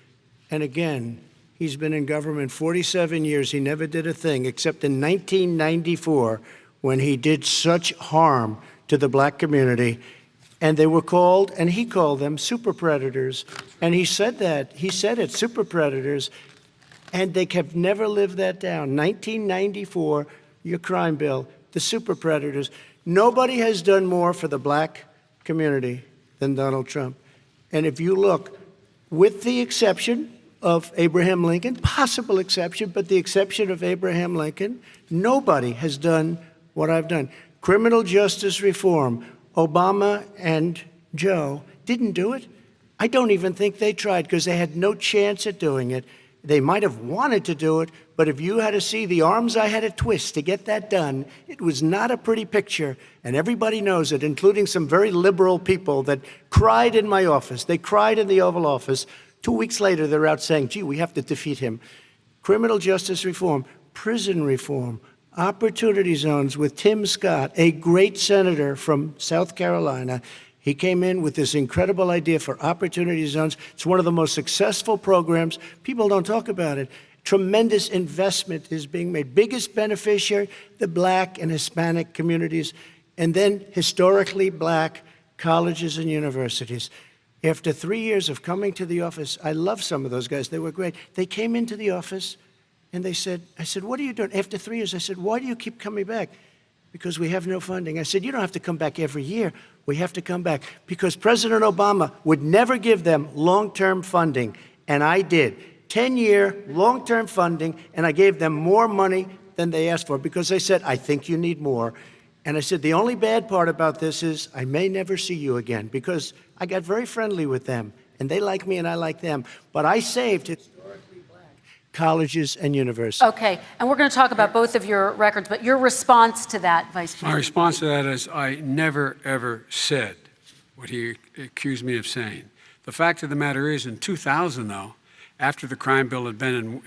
And again, he's been in government 47 years. He never did a thing except in 1994 when he did such harm to the black community. And they were called, and he called them super predators. And he said that. He said it, super predators. And they have never lived that down. 1994, your crime bill, the super predators. Nobody has done more for the black community than Donald Trump. And if you look, with the exception of Abraham Lincoln, possible exception, but the exception of Abraham Lincoln, nobody has done what I've done. Criminal justice reform, Obama and Joe didn't do it. I don't even think they tried because they had no chance at doing it. They might have wanted to do it, but if you had to see the arms I had to twist to get that done, it was not a pretty picture, and everybody knows it, including some very liberal people that cried in my office. They cried in the Oval Office. 2 weeks later, they're out saying, gee, we have to defeat him. Criminal justice reform, prison reform, opportunity zones with Tim Scott, a great senator from South Carolina. He came in with this incredible idea for opportunity zones. It's one of the most successful programs. People don't talk about it. Tremendous investment is being made. Biggest beneficiary, the black and Hispanic communities, and then historically black colleges and universities. After 3 years of coming to the office, I love some of those guys. They were great. They came into the office and they said, I said, what are you doing? After 3 years, I said, why do you keep coming back? Because we have no funding. I said, you don't have to come back every year. We have to come back because President Obama would never give them long-term funding, and I did. 10-year, long-term funding, and I gave them more money than they asked for because they said, I think you need more. And I said, the only bad part about this is I may never see you again because I got very friendly with them, and they like me and I like them. But I saved historically black colleges and universities. Okay, and we're going to talk about both of your records, but your response to that, Vice President? My response to that is I never, ever said what he accused me of saying. The fact of the matter is, in 2000, though, after the crime bill had been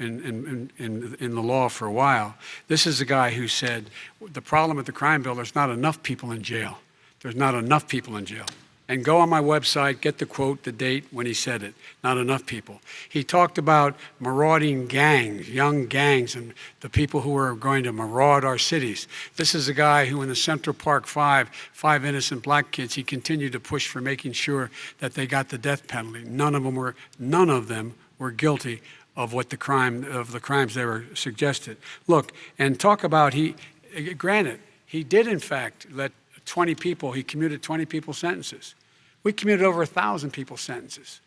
in the law for a while, this is a guy who said, the problem with the crime bill, there's not enough people in jail. There's not enough people in jail. And go on my website, get the quote, the date when he said it. Not enough people. He talked about marauding gangs, young gangs, and the people who are going to maraud our cities. This is a guy who in the Central Park five innocent black kids, he continued to push for making sure that they got the death penalty. None of them were guilty of the crimes they were suggested. Look, and talk about granted, he did in fact let 20 people, he commuted 20 people's sentences. We commuted over 1,000 people's sentences.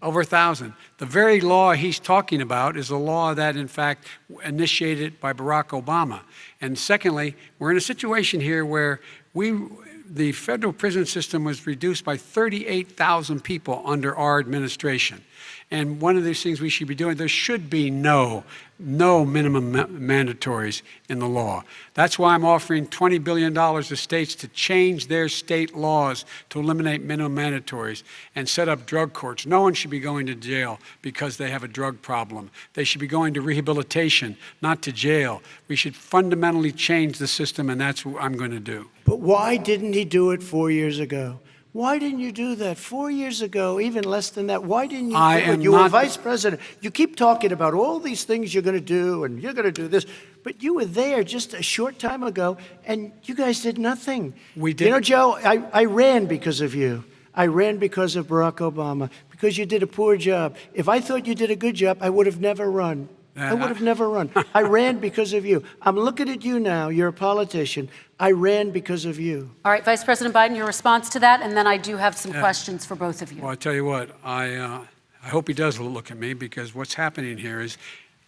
Over 1,000. The very law he's talking about is a law that, in fact, initiated by Barack Obama. And secondly, we're in a situation here where the federal prison system was reduced by 38,000 people under our administration. And one of these things we should be doing, there should be no minimum mandatories in the law. That's why I'm offering $20 billion to states to change their state laws to eliminate minimum mandatories and set up drug courts. No one should be going to jail because they have a drug problem. They should be going to rehabilitation, not to jail. We should fundamentally change the system, and that's what I'm going to do. But why didn't he do it 4 years ago? Why didn't you do that 4 years ago, even less than that? Why didn't you do it? You were vice president. You keep talking about all these things you're going to do and you're going to do this, but you were there just a short time ago and you guys did nothing. We did. You know, Joe, I ran because of you. I ran because of Barack Obama, because you did a poor job. If I thought you did a good job, I would have never run. I would have never run. I ran because of you. I'm looking at you now. You're a politician. I ran because of you. All right, Vice President Biden, your response to that, and then I do have some questions for both of you. Well, I tell you what, I hope he does look at me, because what's happening here is,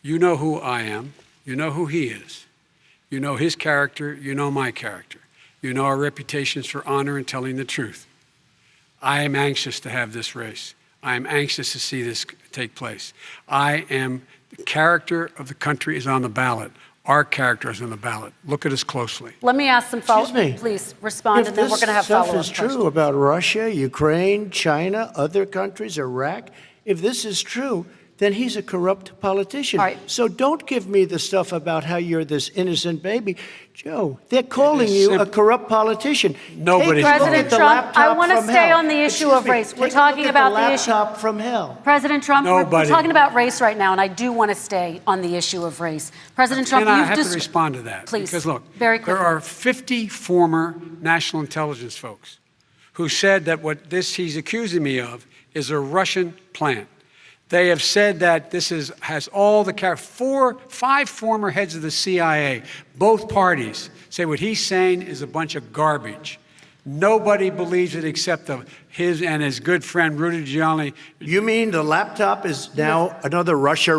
you know who I am, you know who he is, you know his character, you know my character, you know our reputations for honor and telling the truth. I am anxious to have this race. I am anxious to see this take place. The character of the country is on the ballot. Our character is on the ballot. Look at us closely. Let me ask some follow-up. Please respond, and then we're going to have follow-up questions. If this stuff is true about Russia, Ukraine, China, other countries, Iraq, if this is true, then he's a corrupt politician. All right. So don't give me the stuff about how you're this innocent baby. Joe, they're calling you a corrupt politician. Nobody. President Trump, I want to stay on the issue of race. We're talking about the issue. Laptop from hell. President Trump, we're talking about race right now, and I do want to stay on the issue of race. President Trump, I have to respond to that. Please, because look, very quickly. There are 50 former national intelligence folks who said that what he's accusing me of is a Russian plant. They have said that this has all the five former heads of the CIA, both parties, say what he's saying is a bunch of garbage. Nobody believes it except his and his good friend Rudy Giuliani. You mean the laptop is now another Russia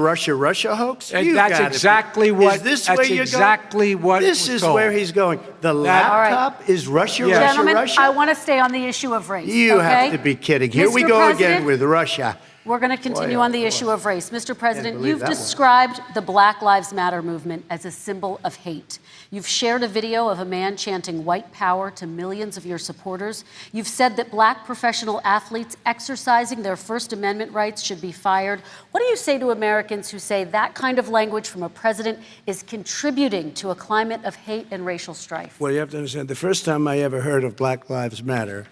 hoax? That's exactly what. Is this where you're going? This is where he's going. The laptop is Russia. Gentlemen, I want to stay on the issue of race. You have to be kidding. Here we go again with Russia. We're going to continue on the issue of race. Mr. President, you've described the Black Lives Matter movement as a symbol of hate. You've shared a video of a man chanting white power to millions of your supporters. You've said that black professional athletes exercising their First Amendment rights should be fired. What do you say to Americans who say that kind of language from a president is contributing to a climate of hate and racial strife? Well, you have to understand, the first time I ever heard of Black Lives Matter,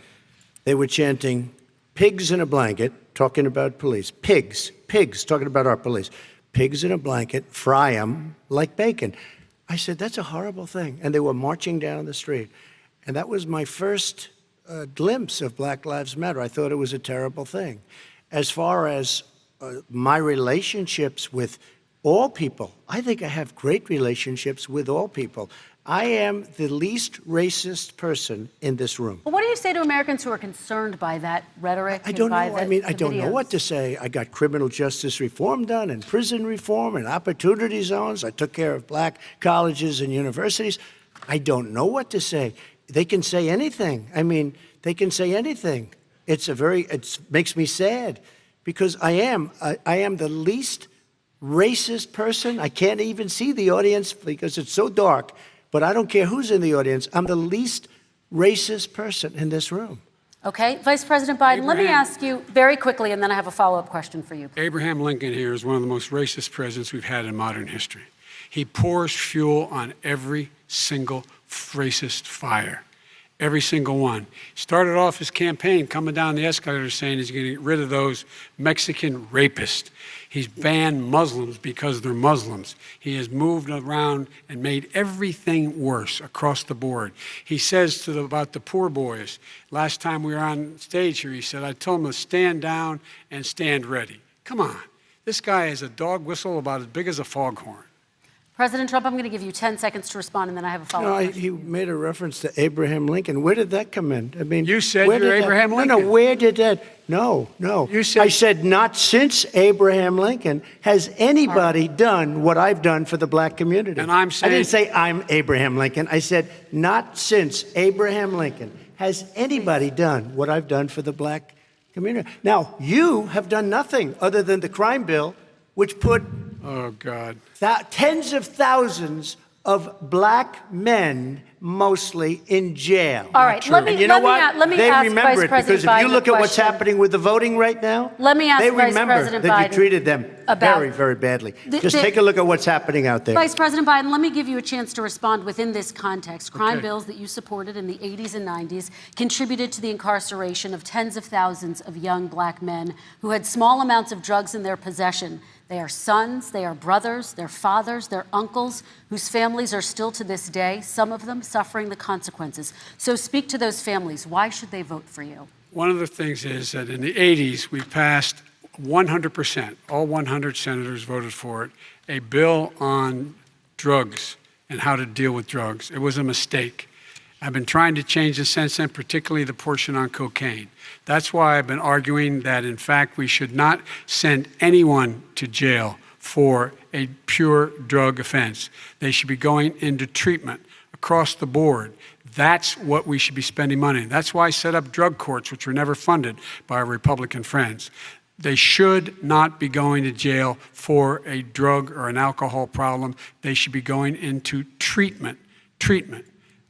they were chanting pigs in a blanket, talking about police. Pigs, talking about our police. Pigs in a blanket, fry them like bacon. I said, that's a horrible thing. And they were marching down the street. And that was my first glimpse of Black Lives Matter. I thought it was a terrible thing. As far as my relationships with all people. I think I have great relationships with all people. I am the least racist person in this room. Well, what do you say to Americans who are concerned by that rhetoric? I don't know. I don't know what to say. I got criminal justice reform done and prison reform and opportunity zones. I took care of black colleges and universities. I don't know what to say. They can say anything. They can say anything. It makes me sad because I am the least racist person. I can't even see the audience because it's so dark. But I don't care who's in the audience. I'm the least racist person in this room. Okay. Vice President Biden, let me ask you very quickly, and then I have a follow-up question for you. Abraham Lincoln here is one of the most racist presidents we've had in modern history. He pours fuel on every single racist fire. Every single one. Started off his campaign coming down the escalator saying he's going to get rid of those Mexican rapists. He's banned Muslims because they're Muslims. He has moved around and made everything worse across the board. He says about the poor boys, last time we were on stage here, he said, I told them to stand down and stand ready. Come on. This guy is a dog whistle about as big as a foghorn. President Trump, I'm going to give you 10 seconds to respond, and then I have a follow-up. He made a reference to Abraham Lincoln. Where did that come in? You said you're Abraham Lincoln. No, where did that? No. You said, I said not since Abraham Lincoln has anybody done what I've done for the black community. And I'm saying, I didn't say I'm Abraham Lincoln. I said not since Abraham Lincoln has anybody done what I've done for the black community. Now, you have done nothing other than the crime bill, which put oh, God. Tens of thousands of black men, mostly, in jail. All right, let me and you know what? let me they ask remember Vice it President because if you Biden look a at what's question. happening with the voting right now, Let me ask they Vice remember President that Biden you treated them about very, very badly. Just take a look at what's happening out there. Vice President Biden, let me give you a chance to respond within this context. Crime bills that you supported in the 80s and 90s contributed to the incarceration of tens of thousands of young black men who had small amounts of drugs in their possession. They are sons, they are brothers, they're fathers, they're uncles, whose families are still to this day, some of them suffering the consequences. So speak to those families. Why should they vote for you? One of the things is that in the 80s, we passed 100%, all 100 senators voted for it, a bill on drugs and how to deal with drugs. It was a mistake. I've been trying to change the sense, and particularly the portion on cocaine. That's why I've been arguing that, in fact, we should not send anyone to jail for a pure drug offense. They should be going into treatment across the board. That's what we should be spending money on. That's why I set up drug courts, which were never funded by our Republican friends. They should not be going to jail for a drug or an alcohol problem. They should be going into treatment.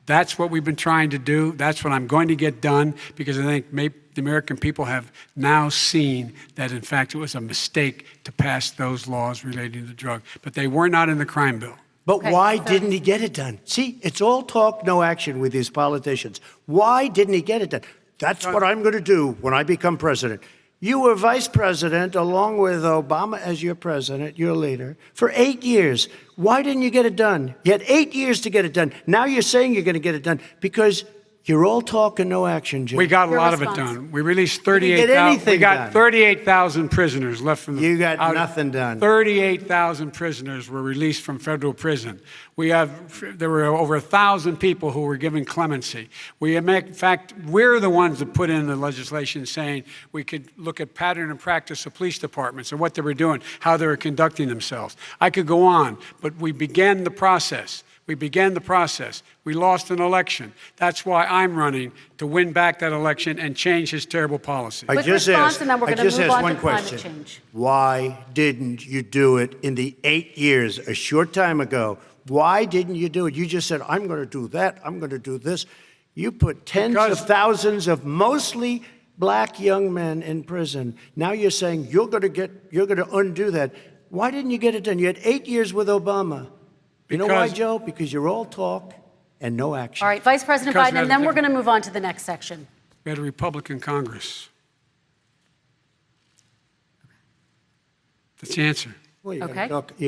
That's what we've been trying to do. That's what I'm going to get done because I think the American people have now seen that, in fact, it was a mistake to pass those laws relating to drug. But they were not in the crime bill. But why didn't he get it done? See, it's all talk, no action with these politicians. Why didn't he get it done? That's what I'm going to do when I become president. You were vice president along with Obama as your president, your leader, for 8 years. Why didn't you get it done? You had 8 years to get it done. Now you're saying you're going to get it done because you're all talk and no action, Jim. We got a lot of it done. We released 38,000. We got 38,000 prisoners left from the. You got nothing done. 38,000 prisoners were released from federal prison. There were over 1,000 people who were given clemency. In fact, we're the ones that put in the legislation saying we could look at pattern and practice of police departments and what they were doing, how they were conducting themselves. I could go on, but we began the process. We lost an election. That's why I'm running to win back that election and change his terrible policy. I just asked one question. Why didn't you do it in the 8 years, a short time ago? Why didn't you do it? You just said, I'm going to do that, I'm going to do this. You put tens of thousands of mostly black young men in prison. Now you're saying you're going to undo that. Why didn't you get it done? You had 8 years with Obama. You know why, Joe? Because you're all talk and no action. All right, Vice President Biden, and then we're going to move on to the next section. We had a Republican Congress. That's the answer. Well, you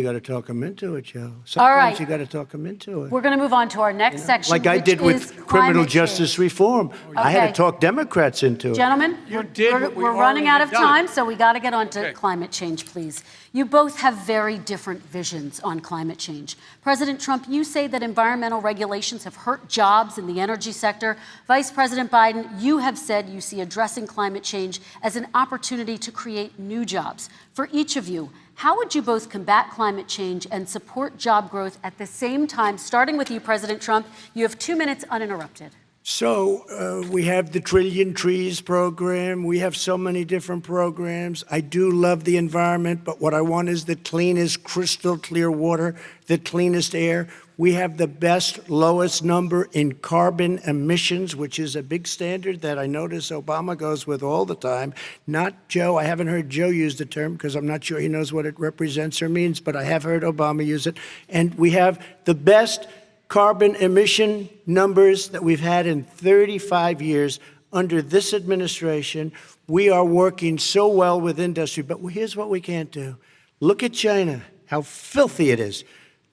got to talk them into it, Joe. Sometimes all right. You got to talk them into it. We're going to move on to our next section, like I did with criminal justice reform. I had to talk Democrats into it. Gentlemen, we're running out of time, so we got to get on to climate change, please. You both have very different visions on climate change. President Trump, you say that environmental regulations have hurt jobs in the energy sector. Vice President Biden, you have said you see addressing climate change as an opportunity to create new jobs. For each of you, how would you both combat climate change and support job growth at the same time? Starting with you, President Trump, you have 2 minutes uninterrupted. So we have the Trillion Trees program. We have so many different programs. I do love the environment, but what I want is the cleanest, crystal clear water, the cleanest air. We have the best, lowest number in carbon emissions, which is a big standard that I notice Obama goes with all the time. Not Joe. I haven't heard Joe use the term because I'm not sure he knows what it represents or means, but I have heard Obama use it. And we have the best carbon emission numbers that we've had in 35 years under this administration. We are working so well with industry, but here's what we can't do. Look at China, how filthy it is.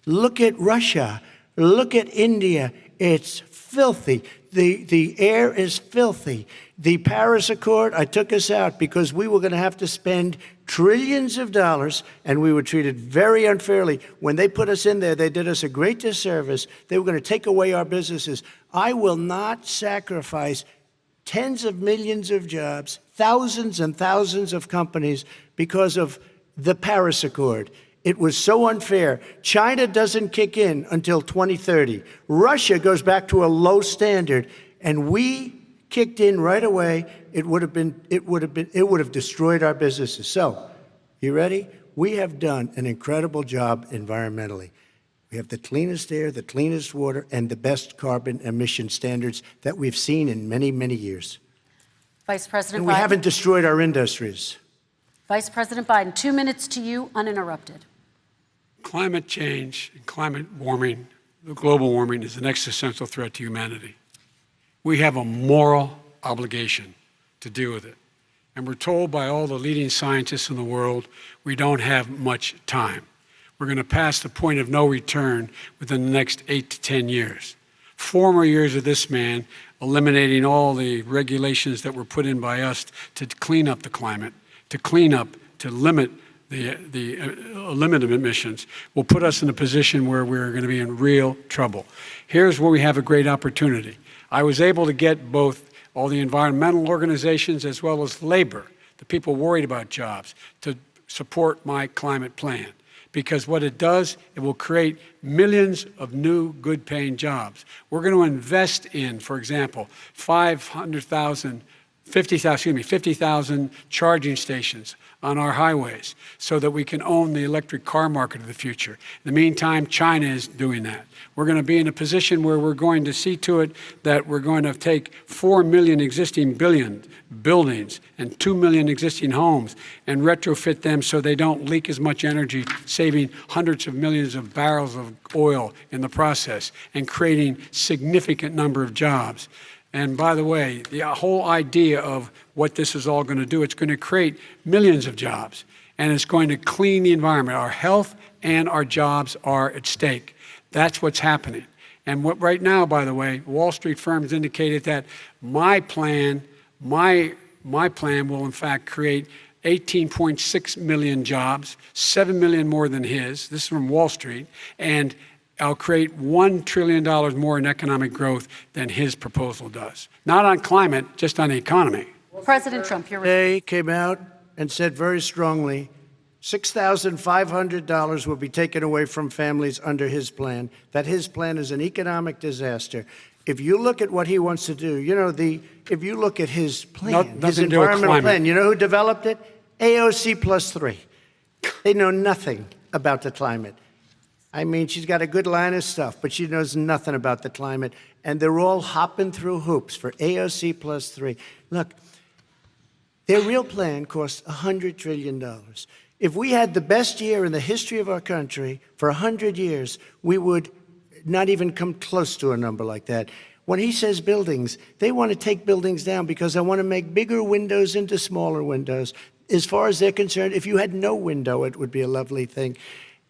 Look at Russia. Look at India. It's filthy. The air is filthy. The Paris Accord, I took us out because we were going to have to spend trillions of dollars, and we were treated very unfairly. When they put us in there, they did us a great disservice. They were going to take away our businesses. I will not sacrifice tens of millions of jobs, thousands and thousands of companies because of the Paris Accord. It was so unfair. China doesn't kick in until 2030. Russia goes back to a low standard, and we kicked in right away. It would have destroyed our businesses. So, you ready? We have done an incredible job environmentally. We have the cleanest air, the cleanest water, and the best carbon emission standards that we've seen in many, many years. Vice President And we Biden. haven't destroyed our industries. Vice President Biden, 2 minutes to you, uninterrupted. Climate change and climate warming, global warming, is an existential threat to humanity. We have a moral obligation to deal with it. And we're told by all the leading scientists in the world we don't have much time. We're going to pass the point of no return within the next 8 to 10 years. 4 more years of this man eliminating all the regulations that were put in by us to clean up the climate, to limit emissions, will put us in a position where we're going to be in real trouble. Here's where we have a great opportunity. I was able to get both all the environmental organizations as well as labor, the people worried about jobs, to support my climate plan. Because what it does, it will create millions of new good-paying jobs. We're going to invest in, for example, 50,000 charging stations on our highways so that we can own the electric car market of the future. In the meantime, China is doing that. We're going to be in a position where we're going to see to it that we're going to take 4 million existing buildings and 2 million existing homes and retrofit them so they don't leak as much energy, saving hundreds of millions of barrels of oil in the process and creating significant number of jobs. And by the way, the whole idea of what this is all going to do, it's going to create millions of jobs, and it's going to clean the environment. Our health and our jobs are at stake. That's what's happening. And what right now, by the way, Wall Street firms indicated that my plan will in fact create 18.6 million jobs, 7 million more than his. This is from Wall Street. And I'll create $1 trillion more in economic growth than his proposal does. Not on climate, just on the economy. President Trump, you're Today came out and said very strongly, $6,500 will be taken away from families under his plan, that his plan is an economic disaster. If you look at what he wants to do, if you look at his plan, his environmental plan, you know who developed it? AOC +3. They know nothing about the climate. I mean, she's got a good line of stuff, but she knows nothing about the climate. And they're all hopping through hoops for AOC +3. Look, their real plan costs $100 trillion. If we had the best year in the history of our country for 100 years, we would not even come close to a number like that. When he says buildings, they want to take buildings down because they want to make bigger windows into smaller windows. As far as they're concerned, if you had no window, it would be a lovely thing.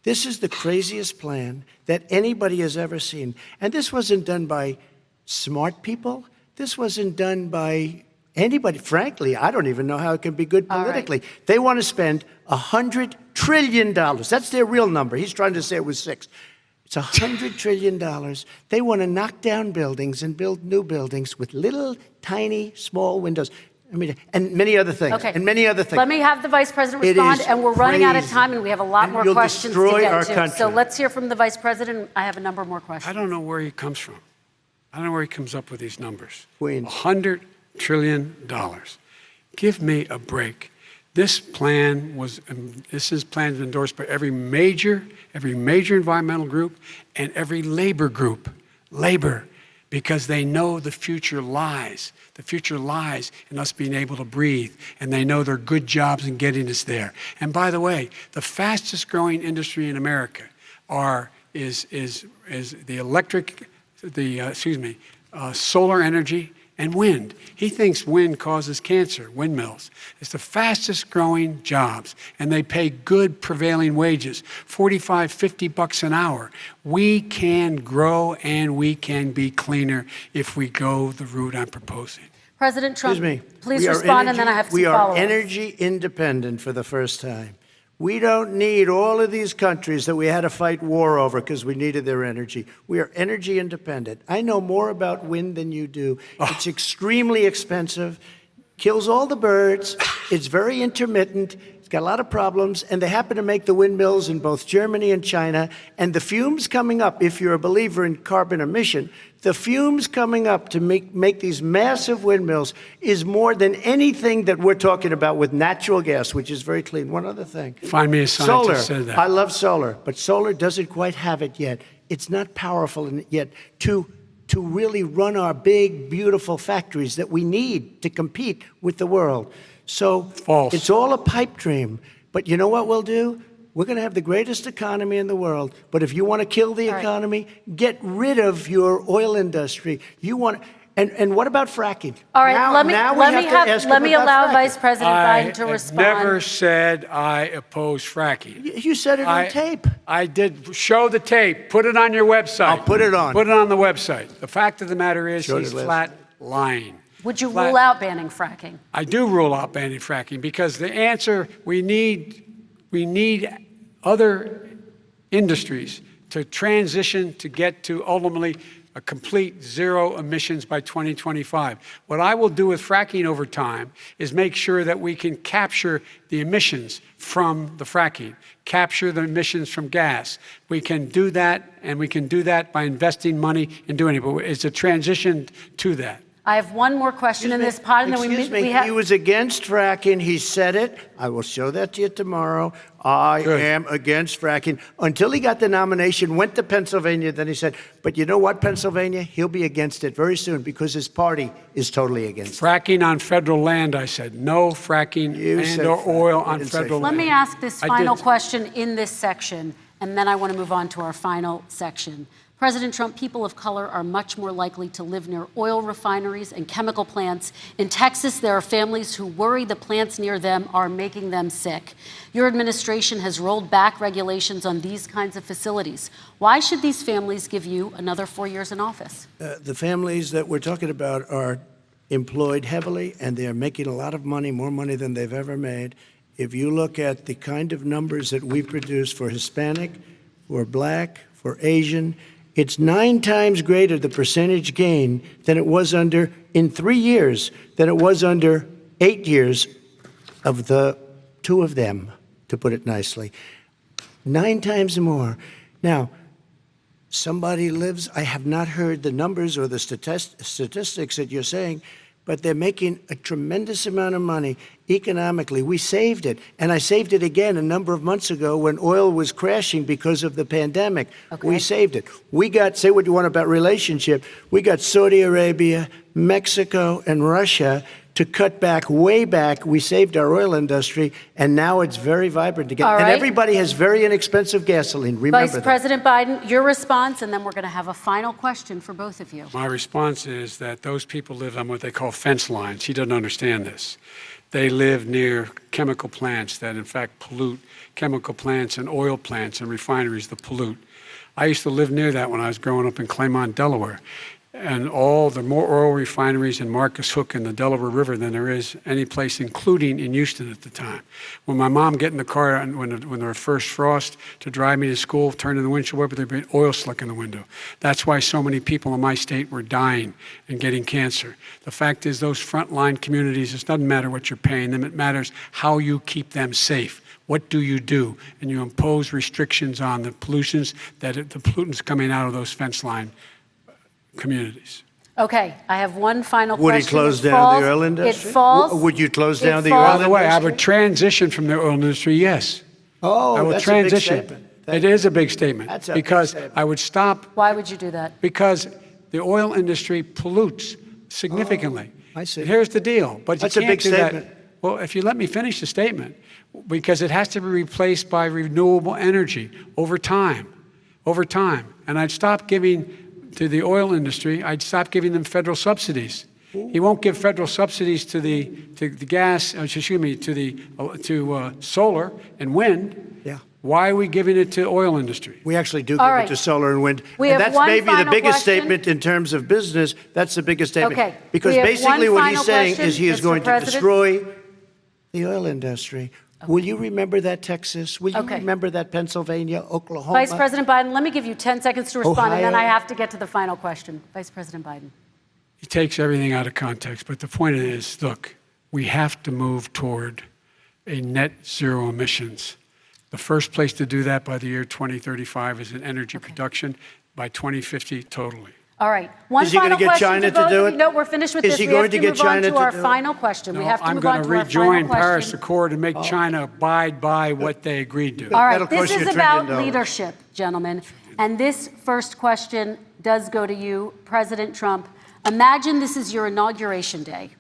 This is the craziest plan that anybody has ever seen. And this wasn't done by smart people. This wasn't done by Anybody, frankly, I don't even know how it can be good All right. politically. They want to spend $100 trillion. That's their real number. He's trying to say it was 6. It's $100 trillion. They want to knock down buildings and build new buildings with little, tiny, small windows. I mean, and many other things. Okay. And many other things. Let me have the Vice President It respond, is and we're running out of crazy. time, and we have a lot And more you'll questions to destroy get our to. country. So let's hear from the Vice President. I have a number more questions. I don't know where he comes from. I don't know where he comes up with these numbers. Queens. $100 trillion. Give me a break. This plan was endorsed by every major environmental group and every labor group. Labor, because they know the future lies. The future lies in us being able to breathe, and they know there are good jobs in getting us there. And by the way, the fastest growing industry in America is solar energy and wind. He thinks wind causes cancer, windmills. It's the fastest growing jobs, and they pay good prevailing wages, $45, $50 an hour. We can grow and we can be cleaner if we go the route I'm proposing. President Trump, Excuse me. please We are respond, and then I have some We are follow-ups. energy independent for the first time. We don't need all of these countries that we had to fight war over because we needed their energy. We are energy independent. I know more about wind than you do. It's extremely expensive, kills all the birds, it's very intermittent, it's got a lot of problems, and they happen to make the windmills in both Germany and China. And the fumes coming up, if you're a believer in carbon emission, the fumes coming up to make these massive windmills is more than anything that we're talking about with natural gas, which is very clean. One other thing. Find me a scientist Solar. who said that. I love solar, but solar doesn't quite have it yet. It's not powerful yet to really run our big, beautiful factories that we need to compete with the world. So False. It's all a pipe dream. But you know what we'll do? We're going to have the greatest economy in the world. But if you want to kill the economy, get rid of your oil industry. You want, and what about fracking? All right, now, let me allow fracking. Vice President Biden to I respond. never said I oppose fracking. You said it on tape. I did. Show the tape. Put it on your website. I'll put it on. Put it on the website. The fact of the matter is Showed he's it last flat lying. Would you rule out banning fracking? I do rule out banning fracking because the answer, we need other industries to transition to get to ultimately a complete zero emissions by 2025. What I will do with fracking over time is make sure that we can capture the emissions from the fracking, capture the emissions from gas. We can do that, and we can do that by investing money in doing it, but it's a transition to that. I have one more question in this pod, and then Excuse me, we have. he was against fracking. He said it. I will show that to you tomorrow. I am against fracking. Until he got the nomination, went to Pennsylvania, then he said, but you know what, Pennsylvania? He'll be against it very soon because his party is totally against it. Fracking on federal land, I said. No fracking and or oil on federal Let land. me ask this I final did. question in this section, and then I want to move on to our final section. President Trump, people of color are much more likely to live near oil refineries and chemical plants. In Texas, there are families who worry the plants near them are making them sick. Your administration has rolled back regulations on these kinds of facilities. Why should these families give you another 4 years in office? The families that we're talking about are employed heavily, and they're making a lot of money, more money than they've ever made. If you look at the kind of numbers that we produce for Hispanic, for Black, for Asian, it's 9 times greater, the percentage gain, than it was under, in 3 years, than it was under 8 years of the 2 of them, to put it nicely. 9 times more. Now, somebody lives, I have not heard the numbers or the statistics that you're saying, but they're making a tremendous amount of money economically. We saved it, and I saved it again a number of months ago when oil was crashing because of the pandemic. Okay. We saved it. We got, say what you want about relationship, we got Saudi Arabia, Mexico, and Russia to cut back, way back. We saved our oil industry, and now it's very vibrant again. All right. And everybody has very inexpensive gasoline. Remember Vice President Biden, your response, and then we're going to have a final question for both of you. My response is that those people live on what they call fence lines. He doesn't understand this. They live near chemical plants that, in fact, pollute, chemical plants and oil plants and refineries that pollute. I used to live near that when I was growing up in Claymont, Delaware. and all the more oil refineries in Marcus Hook and the Delaware River than there is any place, including in Houston at the time. When my mom get in the car and when there was first frost to drive me to school, turn in the windshield wiper, there'd be oil slick in the window. That's why so many people in my state were dying and getting cancer. The fact is, those frontline communities, it doesn't matter what you're paying them, it matters how you keep them safe. What do? And you impose restrictions on the pollutions the pollutants coming out of those fence line communities. Okay, I have one final question. Would he close down the oil industry? It falls. Would you close down the falls. oil By the way, I industry? would transition from the oil industry, yes. Oh, I will that's transition. a big statement. It is a big statement. That's a big because statement. I would stop. Why would you do that? Because the oil industry pollutes significantly. I see. And here's the deal. But That's you a can't big do statement. that. Well, if you let me finish the statement, because it has to be replaced by renewable energy over time. And I'd stop giving to the oil industry, I'd stop giving them federal subsidies. He won't give federal subsidies to the gas, to solar and wind. Yeah. Why are we giving it to oil industry? We actually do All give right. it to solar and wind. We And have that's one maybe the final biggest question. statement in terms of business. That's the biggest statement. Okay. Because We have basically one what he's final saying question, is he is Mr. going to President. destroy the oil industry. Will you remember that, Texas? Will you Okay. remember that, Pennsylvania, Oklahoma? Vice President Biden, let me give you 10 seconds to respond, and then Ohio. I have to get to the final question. Vice President Biden. He takes everything out of context, but the point is, look, we have to move toward a net zero emissions. The first place to do that by the year 2035 is in energy production, by 2050 totally. All right. One Is he gonna final get question China to both to do of you. it? No, we're finished with Is this. he We going have to to get move on China to to our do it? final question. We have to I'm move going on to to our rejoin final Paris question. Accord and make China abide by what they agreed to. All right, That'll this cost you is $1 about trillion. leadership, gentlemen. And this first question does go to you, President Trump. Imagine this is your inauguration day.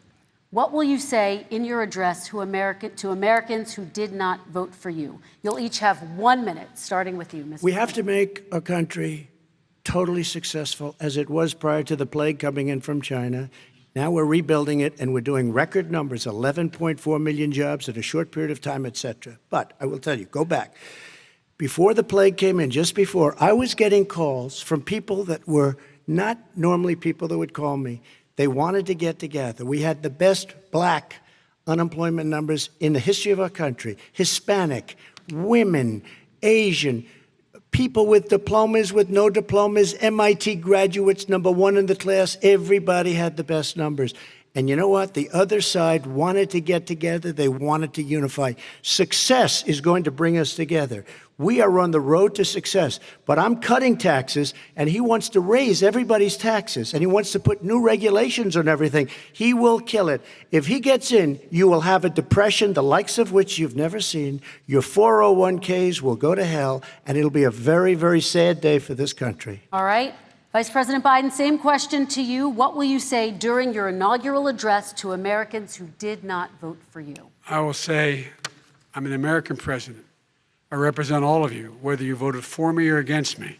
What will you say in your address to Americans who did not vote for you? You'll each have 1 minute, starting with you, Mr. We have to make a country totally successful as it was prior to the plague coming in from China. Now we're rebuilding it, and we're doing record numbers, 11.4 million jobs in a short period of time, et cetera. But I will tell you, go back. Before the plague came in, just before, I was getting calls from people that were not normally people that would call me. They wanted to get together. We had the best black unemployment numbers in the history of our country. Hispanic, women, Asian, people with diplomas, with no diplomas, MIT graduates, #1 in the class. Everybody had the best numbers. And you know what? The other side wanted to get together. They wanted to unify. Success is going to bring us together. We are on the road to success. But I'm cutting taxes, and he wants to raise everybody's taxes, and he wants to put new regulations on everything. He will kill it. If he gets in, you will have a depression, the likes of which you've never seen. Your 401ks will go to hell, and it'll be a very, very sad day for this country. All right. Vice President Biden, same question to you. What will you say during your inaugural address to Americans who did not vote for you? I will say, I'm an American president. I represent all of you, whether you voted for me or against me.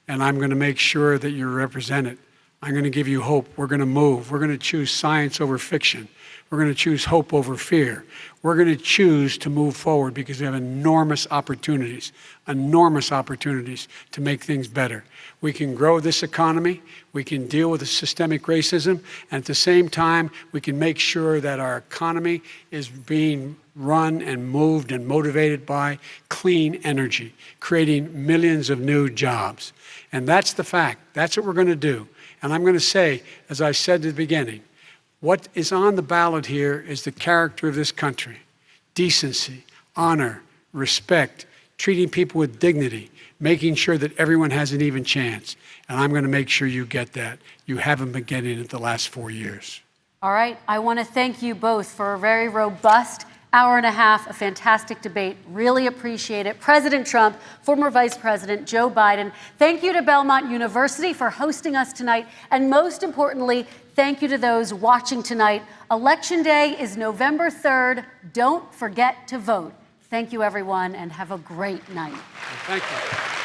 And I'm going to make sure that you're represented. I'm going to give you hope. We're going to move. We're going to choose science over fiction. We're going to choose hope over fear. We're going to choose to move forward because we have enormous opportunities to make things better. We can grow this economy. We can deal with the systemic racism. And at the same time, we can make sure that our economy is being run and moved and motivated by clean energy, creating millions of new jobs. And that's the fact. That's what we're going to do. And I'm going to say, as I said at the beginning, what is on the ballot here is the character of this country. Decency, honor, respect, treating people with dignity, making sure that everyone has an even chance. And I'm going to make sure you get that. You haven't been getting it the last 4 years. All right. I want to thank you both for a very robust hour and a half, a fantastic debate. Really appreciate it. President Trump, former Vice President Joe Biden, thank you to Belmont University for hosting us tonight. And most importantly, thank you to those watching tonight. Election Day is November 3rd. Don't forget to vote. Thank you, everyone, and have a great night. Thank you.